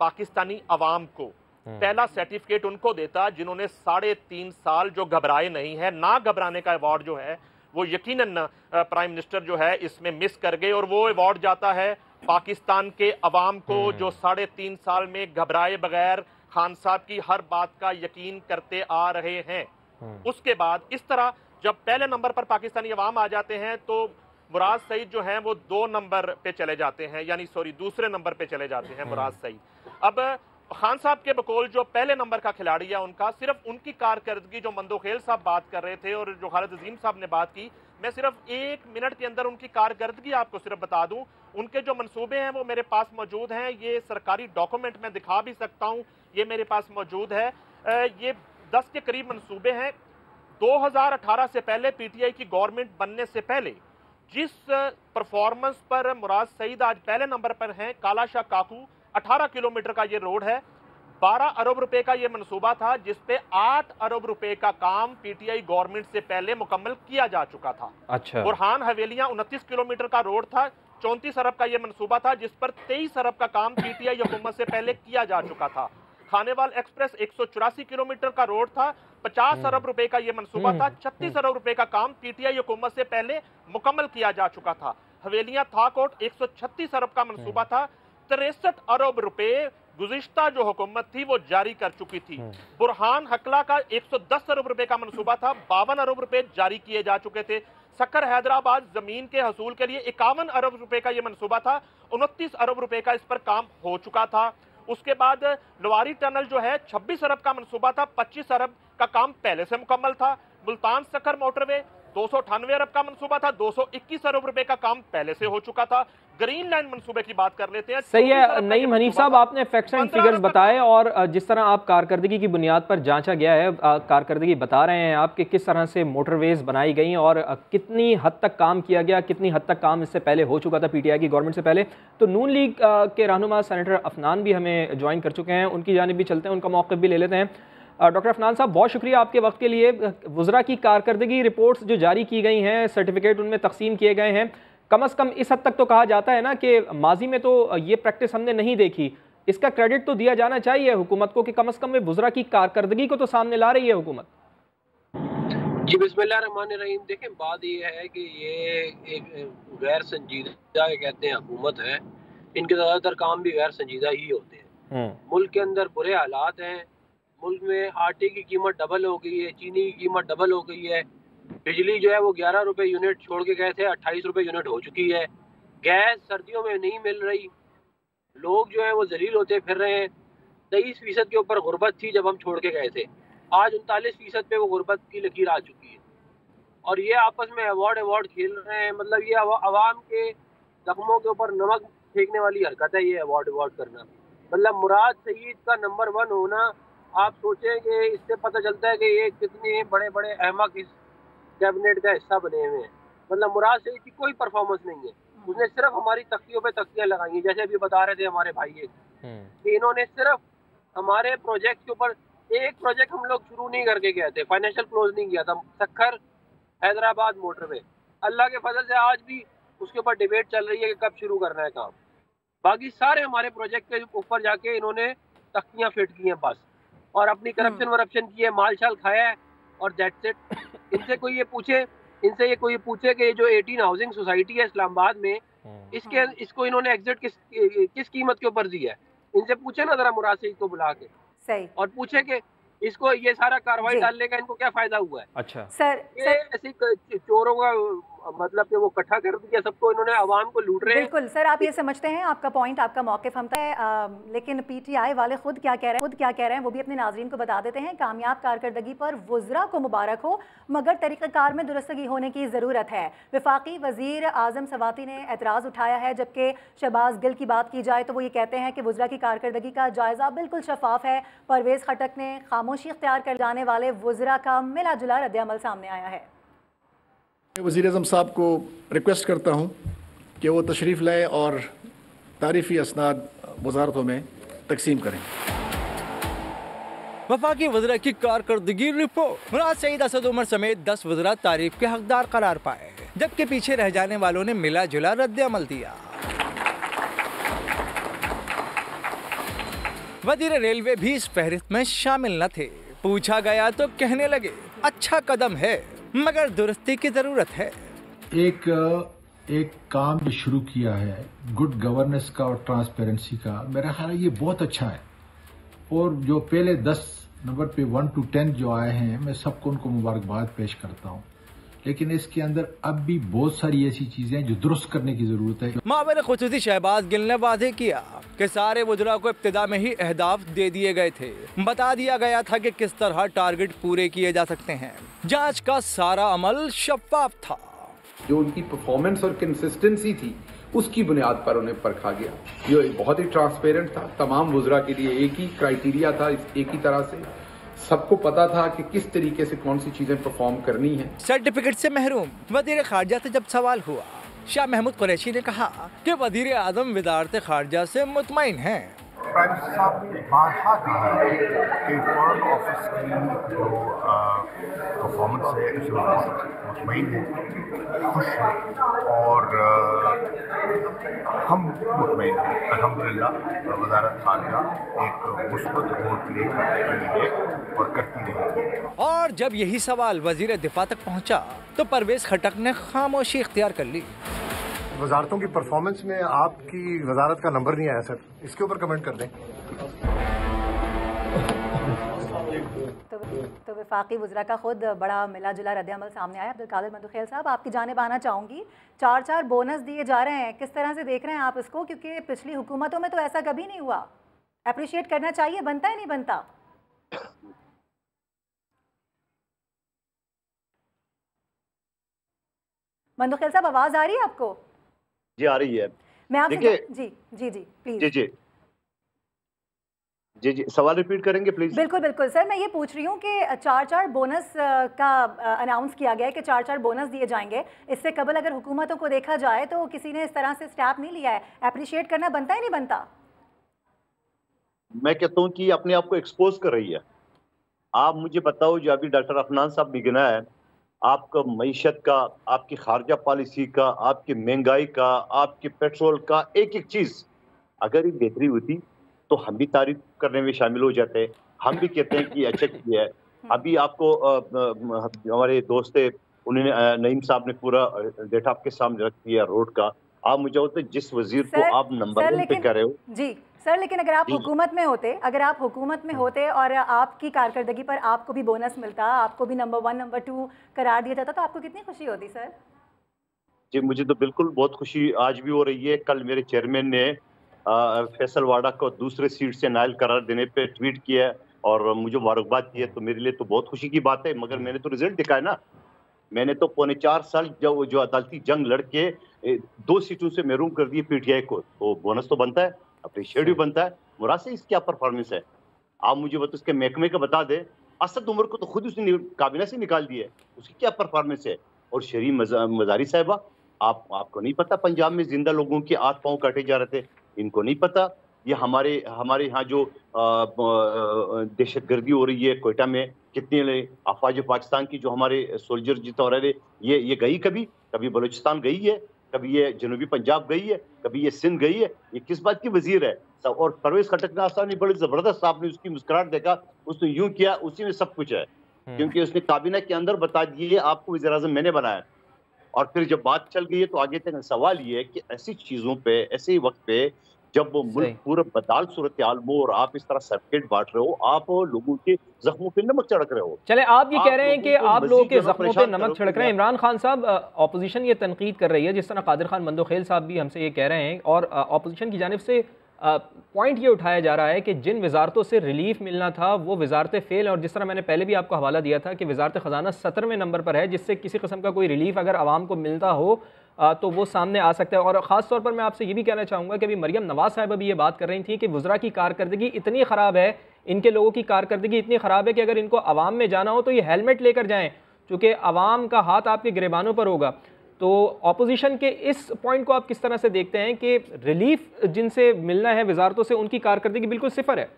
पाकिस्तानी अवाम को, पहला सर्टिफिकेट उनको देता जिन्होंने 3.5 साल जो घबराए नहीं है। ना घबराने का अवार्ड जो है वो यकीनन प्राइम मिनिस्टर जो है इसमें मिस कर गए, और वो अवार्ड जाता है पाकिस्तान के अवाम को जो 3.5 साल में घबराए बगैर खान साहब की हर बात का यकीन करते आ रहे हैं। उसके बाद इस तरह जब पहले नंबर पर पाकिस्तानी अवाम आ जाते हैं तो मुराद सईद जो हैं वो 2 नंबर पे चले जाते हैं, यानी दूसरे नंबर पे चले जाते हैं मुराद सईद। अब खान साहब के बकौल जो पहले नंबर का खिलाड़ी है, उनका सिर्फ उनकी कारकर्दगी, जो मंदोखेल साहब बात कर रहे थे और जो खालिद अजीम साहब ने बात की, मैं सिर्फ 1 मिनट के अंदर उनकी कारकर्दगी आपको सिर्फ बता दूं। उनके जो मंसूबे हैं वो मेरे पास मौजूद हैं, ये सरकारी डॉक्यूमेंट में दिखा भी सकता हूं, ये मेरे पास मौजूद है। ये 10 के करीब मंसूबे हैं। 2018 से पहले, पीटीआई की गवर्नमेंट बनने से पहले, जिस परफॉर्मेंस पर मुराद सईद आज पहले नंबर पर हैं, कालाशाह काकू 18 किलोमीटर का ये रोड है, 12 अरब रुपए का ये मंसूबा था, जिसपे 8 अरब रुपए का काम पीटीआई गवर्नमेंट से पहले मुकम्मल किया जा चुका था। अच्छा। बुरहान हवेलियां 29 किलोमीटर का रोड था, 34 अरब का ये मंसूबा था, जिस पर 23 अरब का काम पीटीआई हुकूमत से पहले किया जा चुका था। खानेवाल एक्सप्रेस 184 किलोमीटर का रोड था, 50 अरब रुपए का ये मंसूबा था, 36 अरब रुपए का काम पीटीआई हुकूमत से पहले मुकम्मल किया जा चुका था। हवेलियां थाकोट 136 अरब का मंसूबा था, 63 अरब रुपए गुज़िश्ता जो हुकूमत थी वो जारी कर चुकी थी। बुरहान हकला का 110 अरब रुपए का मंसूबा था, 52 अरब रुपए जारी किए जा चुके थे। सक्कर हैदराबाद जमीन के हसूल के लिए 51 अरब रुपए का यह मंसूबा था, 29 अरब रुपए का इस पर काम हो चुका था। उसके बाद लवारी टनल जो है 26 अरब का मंसूबा था, 25 अरब का काम पहले से मुकम्मल था। मुल्तान सक्कर मोटरवे 298 अरब का मंसूबा था, 221 अरब रुपए का काम पहले से हो चुका था। ग्रीन लाइन मंसूबे की बात कर लेते हैं। सही है नईम हनीफ साहब, आपने फैक्ट्स एंड फिगर्स बताए और जिस तरह आप कारकर्दगी की बुनियाद पर जांचा गया है, कारकर्दगी बता रहे हैं आप कि किस तरह से मोटरवेज बनाई गई और कितनी हद तक काम किया गया, कितनी हद तक काम इससे पहले हो चुका था पीटीआई की गवर्नमेंट से पहले। तो नून लीग के रहनुमा सेनेटर अफनान भी हमें ज्वाइन कर चुके हैं, उनकी जानिब भी चलते हैं, उनका मौक़िफ़ भी ले लेते हैं। डॉक्टर अफनान साहब, बहुत शुक्रिया आपके वक्त के लिए। वज़रा की कारकर्दगी रिपोर्ट्स जो जारी की गई हैं, सर्टिफिकेट उनमें तकसीम किए गए हैं, कम अज़ कम इस हद तक तो कहा जाता है ना कि माजी में तो ये प्रैक्टिस हमने नहीं देखी। इसका क्रेडिट तो दिया जाना चाहिए हुकूमत को कि कम अज़ कम वज़रा की कारकर्दगी को तो सामने ला रही है हुकूमत। जी बिस्मिल्लाहिर्रहमानिर्रहीम। देखें, बात ये है कि ये एक गैर संजीदा कहते हैं हुकूमत है, इनके ज़्यादातर काम भी गैर संजीदा ही होते हैं। मुल्क के अंदर बुरे हालात हैं, मुल्क में आटे की कीमत डबल हो गई है, चीनी की कीमत डबल हो गई है, बिजली जो है वो 11 रुपए यूनिट छोड़ के गए थे 28 रुपए यूनिट हो चुकी है, गैस सर्दियों में नहीं मिल रही, लोग जो है वो जलील होते फिर रहे हैं। 23% के ऊपर गुर्बत थी जब हम छोड़ के गए थे, आज 39% पे वो गुर्बत की लकीर आ चुकी है। और ये आपस में अवार्ड खेल रहे हैं, मतलब ये अवाम के जख्मों के ऊपर नमक फेंकने वाली हरकत है ये अवार्ड करना। मतलब मुराद सईद का नंबर 1 होना, आप सोचें कि इससे पता चलता है कि ये कितने बड़े बड़े अहमक इस कैबिनेट का हिस्सा बने हुए हैं। मतलब मुराद सईद की कोई परफॉर्मेंस नहीं है, उसने सिर्फ हमारी तख्तियों पे तख्तियां लगाई हैं। जैसे अभी बता रहे थे हमारे भाई कि इन्होंने सिर्फ हमारे प्रोजेक्ट के ऊपर, एक प्रोजेक्ट हम लोग शुरू नहीं करके गए थे, फाइनेंशियल क्लोज नहीं किया था, सक्खर हैदराबाद मोटरवे। अल्लाह के फजल से आज भी उसके ऊपर डिबेट चल रही है कि कब शुरू करना है काम। बाकी सारे हमारे प्रोजेक्ट के ऊपर जाके इन्होंने तख्तियां फिट की हैं बस, और अपनी करप्शन वरप्शन की है, माल शाल खाया है, और दैट्स इट। इनसे कोई ये पूछे कि जो 18 हाउसिंग सोसाइटी है इस्लामाबाद में, इसको इन्होंने एग्जिट किस कीमत के ऊपर दी है, इनसे पूछे ना जरा मुराद सईद को बुला के। सही। और पूछे कि इसको ये सारा कार्रवाई डालने का इनको क्या फायदा हुआ है। अच्छा सर, ये ऐसी चोरों का मतलब कि वो इकट्ठा कर दिया सबको, इन्होंने आवाम को लूट रहे हैं। बिल्कुल सर, आप ये समझते हैं, आपका पॉइंट, आपका मौक़िफ़ हम है, लेकिन पीटीआई वाले खुद क्या कह रहे हैं वो भी अपने नाज़रीन को बता देते हैं। कामयाब कारकर्दगी पर वज़रा को मुबारक हो, मगर तरीक़ाकार में दुरुस्तगी होने की ज़रूरत है। वफाकी वज़ीर आज़म सवाती ने एतराज़ उठाया है, जबकि शहबाज गिल की बात की जाए तो वो ये कहते हैं कि वज़रा की कारकर्दगी का जायज़ा बिल्कुल शफाफ है। परवेज़ खटक ने खामोशी इख्तियार कर जाने वाले वज़रा का मिला जुला रद्द अमल सामने आया है। वज़ीर आज़म साहब को रिक्वेस्ट करता हूँ कि वो तशरीफ़ लाएँ और तारीफ़ी असनाद वजारतों में तकसीम करें। वफाकी वज़रा की कारकर्दगी रिपोर्ट। मुराद सईद, असद उमर समेत 10 वज़रा तारीफ के हकदार करार पाए, जबकि पीछे रह जाने वालों ने मिला जुला रद्द अमल दिया। वज़ीर रेलवे भी इस फहरिस्त में शामिल न थे। पूछा गया तो कहने लगे अच्छा कदम है मगर दुरुस्ती की जरूरत है। एक काम जो शुरू किया है गुड गवर्नेंस का और ट्रांसपेरेंसी का, मेरा ख्याल है ये बहुत अच्छा है। और जो पहले 10 नंबर पे 1 to 10 जो आए हैं, मैं सबको उनको मुबारकबाद पेश करता हूँ, लेकिन इसके अंदर अब भी बहुत सारी ऐसी चीजें हैं जो दुरुस्त करने की जरूरत है। मामले खुसूसी शहबाज गिल ने वादे किया कि सारे वज़रा को इब्तिदा में ही अहदाफ दे दिए गए थे। बता दिया गया था कि किस तरह टारगेट पूरे किए जा सकते हैं। जांच का सारा अमल शफाफ था। जो उनकी परफॉर्मेंस और कंसिस्टेंसी थी उसकी बुनियाद पर उन्हें परखा गया। ये बहुत ही ट्रांसपेरेंट था। तमाम वज़रा के लिए एक ही क्राइटेरिया था, एक ही तरह से सबको पता था कि किस तरीके से कौन सी चीजें परफॉर्म करनी है। सर्टिफिकेट से महरूम वज़ीर खारजा से जब सवाल हुआ, शाह महमूद कुरैशी ने कहा कि वज़ीर आज़म वज़ारत खारजा से मुतमईन हैं। प्राइम मिनिस्टर साहब ने बारहा कहा है कि फॉरेन ऑफिस की जो परफॉर्मेंस है उससे मुतमईन है, खुश है और हम मुतमईन हैं। अल्हम्दुलिल्लाह वज़ारत खारजा एक मुस्बत रोल प्ले कर रही है और करती रहेगी। और जब यही सवाल वज़ीर दिफा तक पहुंचा तो परवेज खटक ने खामोशी इख्तियार कर ली। वजारतों की परफॉर्मेंस में आपकी वजारत का नंबर नहीं आया सर, इसके ऊपर कमेंट कर दें। तो वफाकी वज़रा का खुद बड़ा मिला जुला रद्द-ए-अमल सामने आया। अब्दुल कादिर मदुखेल साहब, आपकी जानिब आना चाहूँगी। 4-4 बोनस दिए जा रहे हैं, किस तरह से देख रहे हैं आप इसको? क्योंकि पिछली हुकूमतों में तो ऐसा कभी नहीं हुआ। अप्रिशिएट करना चाहिए, बनता है नहीं बनता? मदुखेल साहब, आवाज़ आ रही है आपको? जी आ रही है। मैं आपसे जी प्लीज जी सवाल रिपीट करेंगे प्लीज। बिल्कुल सर, मैं ये पूछ रही हूँ कि 4-4 बोनस का अनाउंस किया गया है कि 4-4 बोनस दिए जाएंगे। इससे कबल अगर हुकूमतों को देखा जाए तो किसी ने इस तरह से स्टेप नहीं लिया है। अप्रिशिएट करना बनता है नहीं बनता? मैं कहता हूँ कि अपने आप को एक्सपोज कर रही है। आप मुझे बताओ, जो अभी डॉक्टर अफनान साहब ने गिना है, आपका मईशत का, आपकी खारजा पॉलिसी का, आपकी महंगाई का, आपके पेट्रोल का, एक एक चीज अगर ये बेहतरी होती तो हम भी तारीफ करने में शामिल हो जाते हैं। हम भी कहते हैं कि अच्छा किया है। अभी आपको हमारे दोस्त थे, उन्होंने नईम साहब ने पूरा डेटा आपके सामने रख दिया रोड का। आप मुझे होते जिस वजीर को आप नंबर 1 पे कर रहे हो जी सर, लेकिन अगर आप हुकूमत में होते और आपकी कारकर्दगी पर आपको भी बोनस मिलता, आपको भी नंबर 1 नंबर 2 करार दिया जाता, तो आपको कितनी खुशी होती सर? जी मुझे तो बिल्कुल बहुत खुशी आज भी हो रही है। कल मेरे चेयरमैन ने फैसल वाडा को दूसरे सीट से नायल करार देने पे ट्वीट किया और मुझे मुबारकबाद दी है, तो मेरे लिए तो बहुत खुशी की बात है। मगर मैंने तो रिजल्ट दिखाया ना। मैंने तो 4.25 साल जो अदालती जंग लड़के 2 सीटों से महरूम कर दिए पीटीआई को, तो बोनस तो बनता है, अप्रिशिएट भी बनता है। मुराद से इसकी क्या परफॉर्मेंस है? आप मुझे बता, उसके महकमे का बता दे। असद उमर को तो खुद उसने काबिना से निकाल दिया है, उसकी क्या परफॉर्मेंस है? और शरीफ मजारी साहिबा, आपको नहीं पता पंजाब में जिंदा लोगों के हाथ पांव काटे जा रहे थे? इनको नहीं पता ये हमारे यहाँ जो दहशतगर्दी हो रही है कोयटा में, कितने अफवाज पाकिस्तान की जो हमारे सोल्जर जितना हो रहे ये गई, कभी बलूचिस्तान गई है, कभी ये जनूबी पंजाब गई है, कभी ये सिंध गई है। ये किस बात की वजीर है? और परवेज खटक साहब ने बड़ी जबरदस्त, आपने उसकी मुस्कुराहट देखा, उसने यूं किया, उसी में सब कुछ है। क्योंकि उसने काबीना के अंदर बता दिए आपको वज़ीर आज़म मैंने बनाया। और फिर जब बात चल गई है तो आगे तक सवाल ये है कि ऐसी चीजों पे, ऐसे वक्त पे जब वो मुल्क पूरा बदाल सूरत हाल में और आप इस तरह सर्टिफिकेट बांट रहे हो, आप लोगों के जख्मों पे नमक छिड़क रहे हो। चले, आप ये कह रहे हैं कि आप लोगों के जख्मों पे नमक छिड़क रहे हैं। इमरान खान साहब, ऑपोजिशन ये तनकीद कर रही है, जिस तरह कादिर खान मंदोखेल साहब भी हमसे ये कह रहे हैं, और ऑपोजिशन की जानिब से पॉइंट ये उठाया जा रहा है कि जिन वजारतों से रिलीफ मिलना था वो वजारतें फेल, और जिस तरह मैंने पहले भी आपको हवाला दिया था कि वजारत ख़जाना 17वें नंबर पर है, जिससे किसी किस्म का कोई रिलीफ अगर आवाम को मिलता हो तो वो सामने आ सकता है। और ख़ास तौर पर मैं आपसे ये भी कहना चाहूँगा कि अभी मरियम नवाज साहब अभी ये बात कर रही थी कि वज़रा की कारकर्दगी इतनी ख़राब है, इनके लोगों की कारकर्दगी इतनी ख़राब है कि अगर इनको आवाम में जाना हो तो ये हेलमेट लेकर जाएँ, चूँकि आवाम का हाथ आपके गिरेबानों पर होगा। तो ऑपोजिशन के इस पॉइंट को आप किस तरह से देखते हैं कि रिलीफ जिनसे मिलना है वजारतों से, उनकी कारकर्दगी बिल्कुल सिफर है?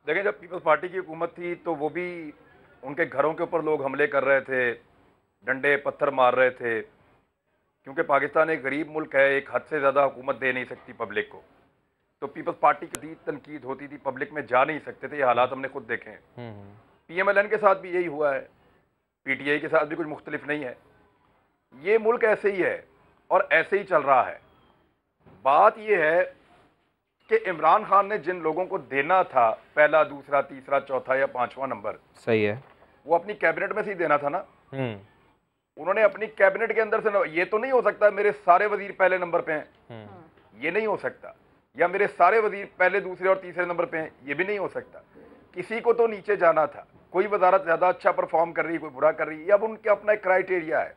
देखिए, जब पीपल्स पार्टी की हुकूमत थी तो वो भी उनके घरों के ऊपर लोग हमले कर रहे थे, डंडे पत्थर मार रहे थे, क्योंकि पाकिस्तान एक गरीब मुल्क है, एक हद से ज़्यादा हुकूमत दे नहीं सकती पब्लिक को। तो पीपल्स पार्टी की तनकीद होती थी, पब्लिक में जा नहीं सकते थे, ये हालात हमने खुद देखे हैं। PMLN के साथ भी यही हुआ है, PTI के साथ भी कुछ मुख्तलिफ नहीं है। ये मुल्क ऐसे ही है और ऐसे ही चल रहा है। बात ये है कि इमरान खान ने जिन लोगों को देना था पहला, दूसरा, तीसरा, चौथा या पांचवा नंबर, सही है, वो अपनी कैबिनेट में से ही देना था ना। उन्होंने अपनी कैबिनेट के अंदर से, ये तो नहीं हो सकता मेरे सारे वजीर पहले नंबर पे हैं, ये नहीं हो सकता, या मेरे सारे वजीर पहले, दूसरे और तीसरे नंबर पे हैं, ये भी नहीं हो सकता। किसी को तो नीचे जाना था। कोई वजारत ज़्यादा अच्छा परफॉर्म कर रही है, कोई बुरा कर रही है, अब उनके अपना एक क्राइटेरिया है।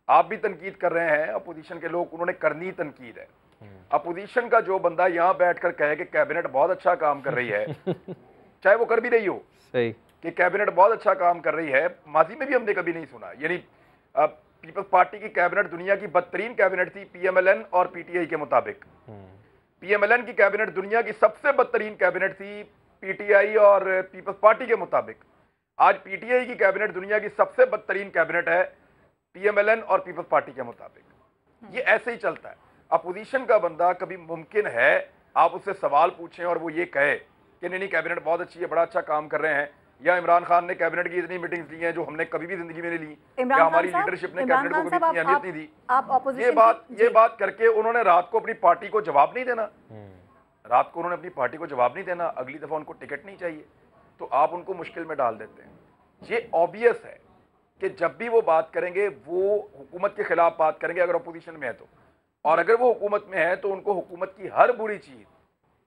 आप भी तनकीद कर रहे हैं, अपोजिशन के लोग, उन्होंने करनी तनकीद है। अपोजिशन का जो बंदा यहाँ बैठ कर कहे कि कैबिनेट बहुत अच्छा काम कर रही है, चाहे वो कर भी रही हो, सही, कि कैबिनेट बहुत अच्छा काम कर रही है, माजी में भी हमने कभी नहीं सुना। यानी पीपल्स पार्टी की कैबिनेट दुनिया की बदतरीन कैबिनेट थी PMLN और PTI के मुताबिक। PMLN की कैबिनेट दुनिया की सबसे बदतरीन कैबिनेट थी PTI और पीपल्स पार्टी के मुताबिक। आज PTI की कैबिनेट दुनिया की सबसे बदतरीन कैबिनेट है PMLN और पीपल्स पार्टी के मुताबिक। ये ऐसे ही चलता है। अपोजिशन का बंदा कभी मुमकिन है आप उससे सवाल पूछें और वो ये कहे कि नहीं कैबिनेट बहुत अच्छी है, बड़ा अच्छा काम कर रहे हैं, या इमरान खान ने कैबिनेट की इतनी मीटिंग्स ली हैं जो हमने कभी भी जिंदगी में नहीं ली, या हमारी लीडरशिप ने कैबिनेट को कभी इतनी अहमियत नहीं दी। ये बात करके उन्होंने रात को अपनी पार्टी को जवाब नहीं देना, रात को उन्होंने अपनी पार्टी को जवाब नहीं देना, अगली दफा उनको टिकट नहीं चाहिए, तो आप उनको मुश्किल में डाल देते हैं। ये ऑब्वियस है कि जब भी वो बात करेंगे वो हुकूमत के खिलाफ बात करेंगे अगर अपोजिशन में है तो, और अगर वो हुकूमत में है तो उनको हुकूमत की हर बुरी चीज,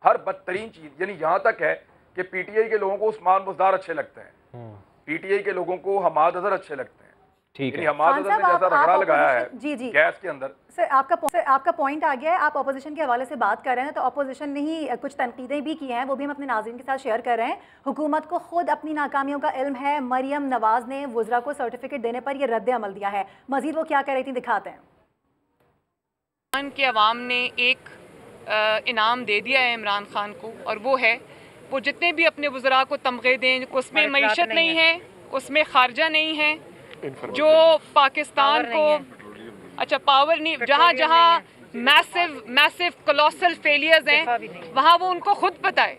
हर बदतरीन चीज, यानी यहां तक है कि PTI के लोगों को उस्मान बुज़दार अच्छे लगते हैं, PTI के लोगों को हमाद अजहर अच्छे लगते हैं। ठीक है, हमाद अजहर ने जैसा रगड़ा लगाया है जी गैस के अंदर। सर आपका पॉइंट आ गया है। आप अपोजिशन के हवाले से बात कर रहे हैं, तो अपोजिशन ने ही कुछ तनकीदें भी की हैं, वो भी हम अपने नाज़रीन के साथ शेयर कर रहे हैं। हुकूमत को खुद अपनी नाकामियों का इल्म है। मरियम नवाज ने वुज़रा को सर्टिफिकेट देने पर यह रद्द अमल दिया है। मजीद वो क्या कह रही थी, दिखाते हैं। के अवाम ने एक इनाम दे दिया है इमरान खान को, और वो है वो जितने भी अपने वज़रा को तमगे दें, उसमें मईशत नहीं है, उसमें खारजा नहीं है, जो पाकिस्तान को अच्छा पावर नहीं, जहाँ जहाँ मैसिव कोलोसल फेलियर्स हैं वहाँ वो उनको खुद पता है।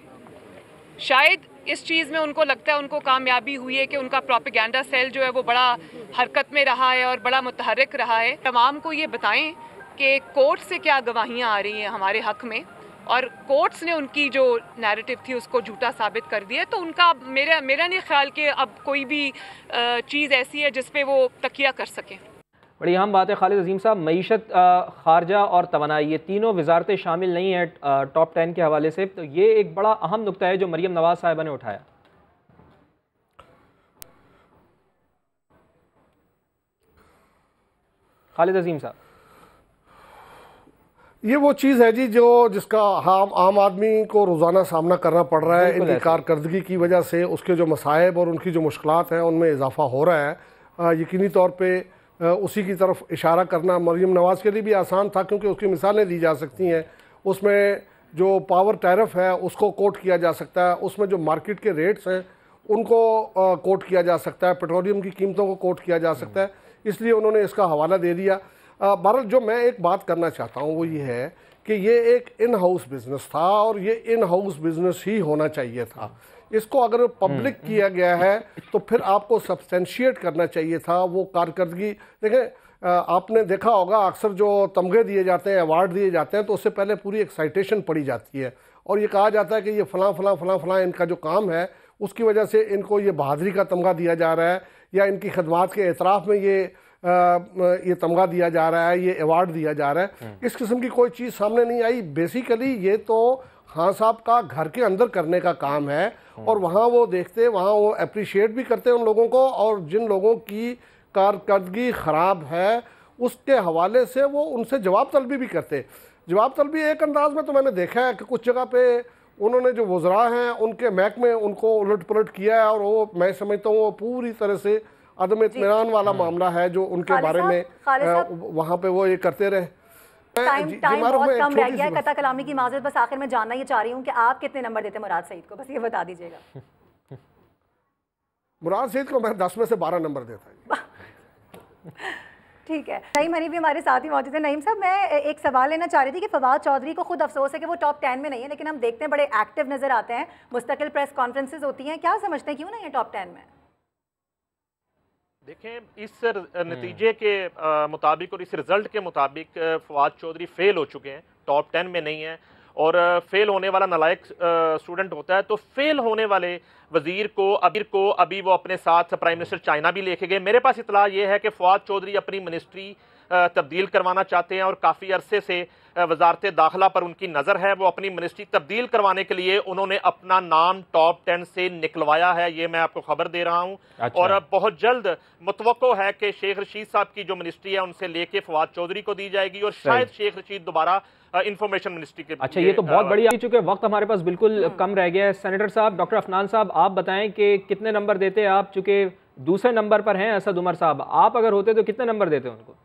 शायद इस चीज़ में उनको लगता है उनको कामयाबी हुई है कि उनका प्रोपेगेंडा सेल जो है वो बड़ा हरकत में रहा है और बड़ा मुतहर्रिक रहा है। तमाम को ये बताएं कि कोर्ट से क्या गवाहियाँ आ रही हैं हमारे हक़ में, और कोर्ट्स ने उनकी जो नैरेटिव थी उसको झूठा साबित कर दिया। तो उनका मेरा नहीं ख्याल कि अब कोई भी चीज़ ऐसी है जिस पे वो तकिया कर सकें। बड़ी अहम बात है खालिद अजीम साहब, मईशत, खारजा और तवानाई, ये तीनों वजारतें शामिल नहीं हैं टॉप 10 के हवाले से, तो ये एक बड़ा अहम नुक्ता है जो मरियम नवाज साहिबा ने उठाया। खालिद अजीम साहब, ये वो चीज़ है जी जिसका आम आदमी को रोज़ाना सामना करना पड़ रहा है। इनकी कारकर्दगी की वजह से उसके जो मसाइब और उनकी जो मुश्किलात हैं उनमें इजाफा हो रहा है। यकीनी तौर पे उसी की तरफ इशारा करना मरियम नवाज़ के लिए भी आसान था, क्योंकि उसकी मिसालें दी जा सकती हैं। उसमें जो पावर टैरिफ है उसको कोट किया जा सकता है, उसमें जो मार्केट के रेट्स हैं उनको कोट किया जा सकता है, पेट्रोलियम की कीमतों को कोट किया जा सकता है, इसलिए उन्होंने इसका हवाला दे दिया। बहरहाल जो मैं एक बात करना चाहता हूँ वो ये है कि ये एक इन हाउस बिजनेस था और ये इन हाउस बिजनेस ही होना चाहिए था। इसको अगर पब्लिक किया गया है तो फिर आपको सब्सटेंशिएट करना चाहिए था वो कारकर्दगी। देखें, आपने देखा होगा अक्सर जो तमगे दिए जाते हैं, अवार्ड दिए जाते हैं, तो उससे पहले पूरी एक साइटेशन पढ़ी जाती है और ये कहा जाता है कि ये फ़लाँ फ़लाँ फ़लाँ फ़लाँ इनका जो काम है उसकी वजह से इनको ये बहादुरी का तमगा दिया जा रहा है, या इनकी खदमात के एतराफ़ में ये तमगा दिया जा रहा है, ये अवार्ड दिया जा रहा है। इस किस्म की कोई चीज़ सामने नहीं आई। बेसिकली ये तो खान साहब का घर के अंदर करने का काम है और वहाँ वो देखते, वहाँ वो अप्रिशिएट भी करते उन लोगों को, और जिन लोगों की कारकर्दगी ख़राब है उसके हवाले से वो उनसे जवाब तलबी भी करते। जवाब तलबी एक अंदाज में तो मैंने देखा है कि कुछ जगह पे उन्होंने जो वज़रा हैं उनके महकमे उनको उलट पुलट किया है, और वो मैं समझता हूँ वो पूरी तरह से अदम इत्मीनान वाला मामला है जो उनके बारे में वहाँ पे वो ये करते रहे। टाइम बहुत कम रह गया है, कता कलामी की माजरत, बस आखिर में जानना ये चाह रही हूँ कि आप कितने नंबर देते मुराद सईद को, बस ये बता दीजिएगा। मुराद सईद को मैं 10 में से 12 नंबर देता हूँ। ठीक है, नईम हनी भी हमारे साथ ही मौजूद है। नईम साहब, मैं एक सवाल लेना चाह रही थी कि फवाद चौधरी को खुद अफसोस है कि वो टॉप 10 में नहीं है, लेकिन हम देखते हैं बड़े एक्टिव नजर आते हैं, मुस्तकिल प्रेस कॉन्फ्रेंसेस होती हैं, क्या समझते हैं क्यों नहीं है टॉप 10 में? देखें, इस नतीजे के मुताबिक और इस रिजल्ट के मुताबिक फवाद चौधरी फेल हो चुके हैं, टॉप 10 में नहीं है। और फेल होने वाला नालायक स्टूडेंट होता है, तो फेल होने वाले वजीर को अभी वो अपने साथ प्राइम मिनिस्टर चाइना भी लेके गए। मेरे पास इतला ये है कि फवाद चौधरी अपनी मिनिस्ट्री तब्दील करवाना चाहते हैं और काफ़ी अरसे से वजारत दाखिला पर उनकी नज़र है। वो अपनी मिनिस्ट्री तब्दील करवाने के लिए उन्होंने अपना नाम टॉप 10 से निकलवाया है, ये मैं आपको खबर दे रहा हूँ। अच्छा। और बहुत जल्द मुतवक्को है कि शेख रशीद साहब की जो मिनिस्ट्री है उनसे लेके फवाद चौधरी को दी जाएगी और शायद शेख रशीद दोबारा इंफॉर्मेशन मिनिस्ट्री के। अच्छा, ये तो बहुत बढ़िया, चूंकि वक्त हमारे पास बिल्कुल कम रह गया है। सेनेटर साहब, डॉक्टर अफनान साहब, आप बताएं कि कितने नंबर देते आप, चूंकि दूसरे नंबर पर हैं असद उमर साहब, आप अगर होते तो कितने नंबर देते उनको?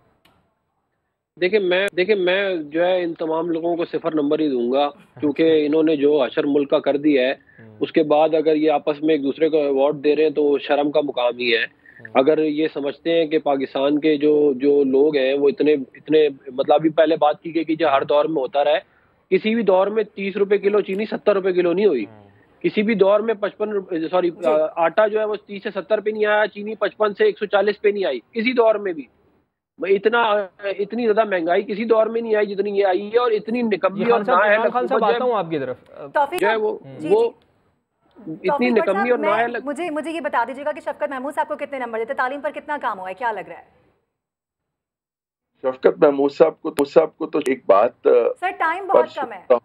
देखिए मैं जो है इन तमाम लोगों को 0 नंबर ही दूंगा, क्योंकि इन्होंने जो हशर मुल्क का कर दिया है, उसके बाद अगर ये आपस में एक दूसरे को अवार्ड दे रहे हैं तो शर्म का मुकाम ही है। अगर ये समझते हैं कि पाकिस्तान के जो लोग हैं वो इतने मतलब अभी पहले बात की गई कि जो हर दौर में होता रहा है, किसी भी दौर में 30 रुपए किलो चीनी 70 रुपए किलो नहीं हुई। किसी भी दौर में आटा जो है वो 30 से 70 पे नहीं आया, चीनी 55 से 140 पे नहीं आई। किसी दौर में भी इतनी ज्यादा महंगाई किसी दौर में नहीं आई जितनी ये आई है, और इतनी निकम्मी और नाअहल आपकी तरफ जो है वो इतनी निकम्मी और नाअहल। मुझे ये बता दीजिएगा कि शफकत महमूद साहब को कितने नंबर देते, तालीम पर कितना काम हुआ है, क्या लग रहा है? शफकत महमूद साहब को तो एक बात, सर टाइम बहुत कम है,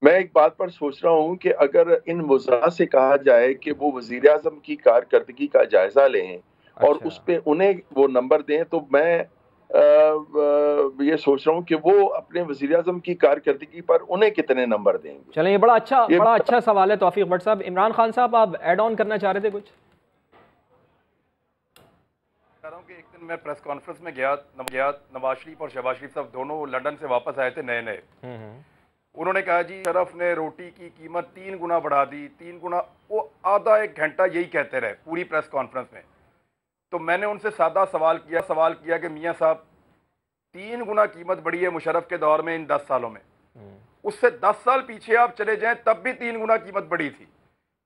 मैं एक बात पर सोच रहा हूँ कि अगर इन वज़रा से कहा जाए कि वो वज़ीर आज़म की कारकर्दगी का जायजा लें और उस पे उन्हें वो नंबर दें, तो मैं ये सोच रहा हूँ कि वो अपने वज़ीर आज़म की कारकर्दगी पर उन्हें कितने नंबर देंगे। चलें, ये बड़ा अच्छा सवाल है तौफीक भट्ट साहब। इमरान खान साहब, आप ऐड ऑन करना चाह रहे थे कुछ? कह रहा हूँ कि एक दिन मैं प्रेस कॉन्फ्रेंस में गया, नवाज शरीफ और शहबाज शरीफ साहब दोनों लंदन से वापस आए थे नए। उन्होंने कहा जी शरफ ने रोटी की कीमत 3 गुना बढ़ा दी, 3 गुना। वो आधा एक घंटा यही कहते रहे पूरी प्रेस कॉन्फ्रेंस में। तो मैंने उनसे सादा सवाल किया कि मियाँ साहब 3 गुना कीमत बढ़ी है मुशर्रफ के दौर में इन 10 सालों में, उससे 10 साल पीछे आप चले जाएं तब भी 3 गुना कीमत बढ़ी थी।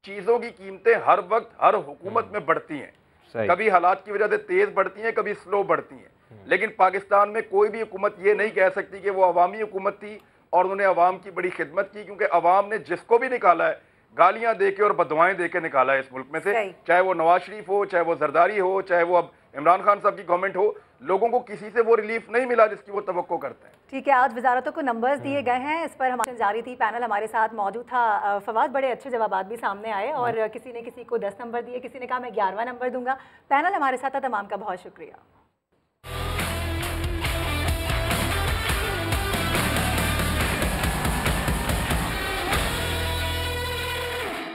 चीज़ों की कीमतें हर वक्त हर हुकूमत में बढ़ती हैं, कभी हालात की वजह से तेज़ बढ़ती हैं, कभी स्लो बढ़ती हैं। लेकिन पाकिस्तान में कोई भी हुकूमत ये नहीं कह सकती कि वो अवामी हुकूमत थी और उन्होंने अवाम की बड़ी खिदमत की, क्योंकि अवाम ने जिसको भी निकाला है गालियां देके और बददुआएं देके निकाला है इस मुल्क में से, चाहे वो नवाज शरीफ हो, चाहे वो जरदारी हो, चाहे वो अब इमरान खान साहब की गवर्नमेंट हो। लोगों को किसी से वो रिलीफ नहीं मिला जिसकी वो तवक्को करते हैं। ठीक है, आज वजारतों को नंबर्स दिए गए हैं, इस पर हमारी जारी थी, पैनल हमारे साथ मौजूद था। फवाद, बड़े अच्छे जवाब भी सामने आए और किसी ने किसी को 10 नंबर दिए, किसी ने कहा मैं 11वां नंबर दूंगा। पैनल हमारे साथ था, तमाम का बहुत शुक्रिया।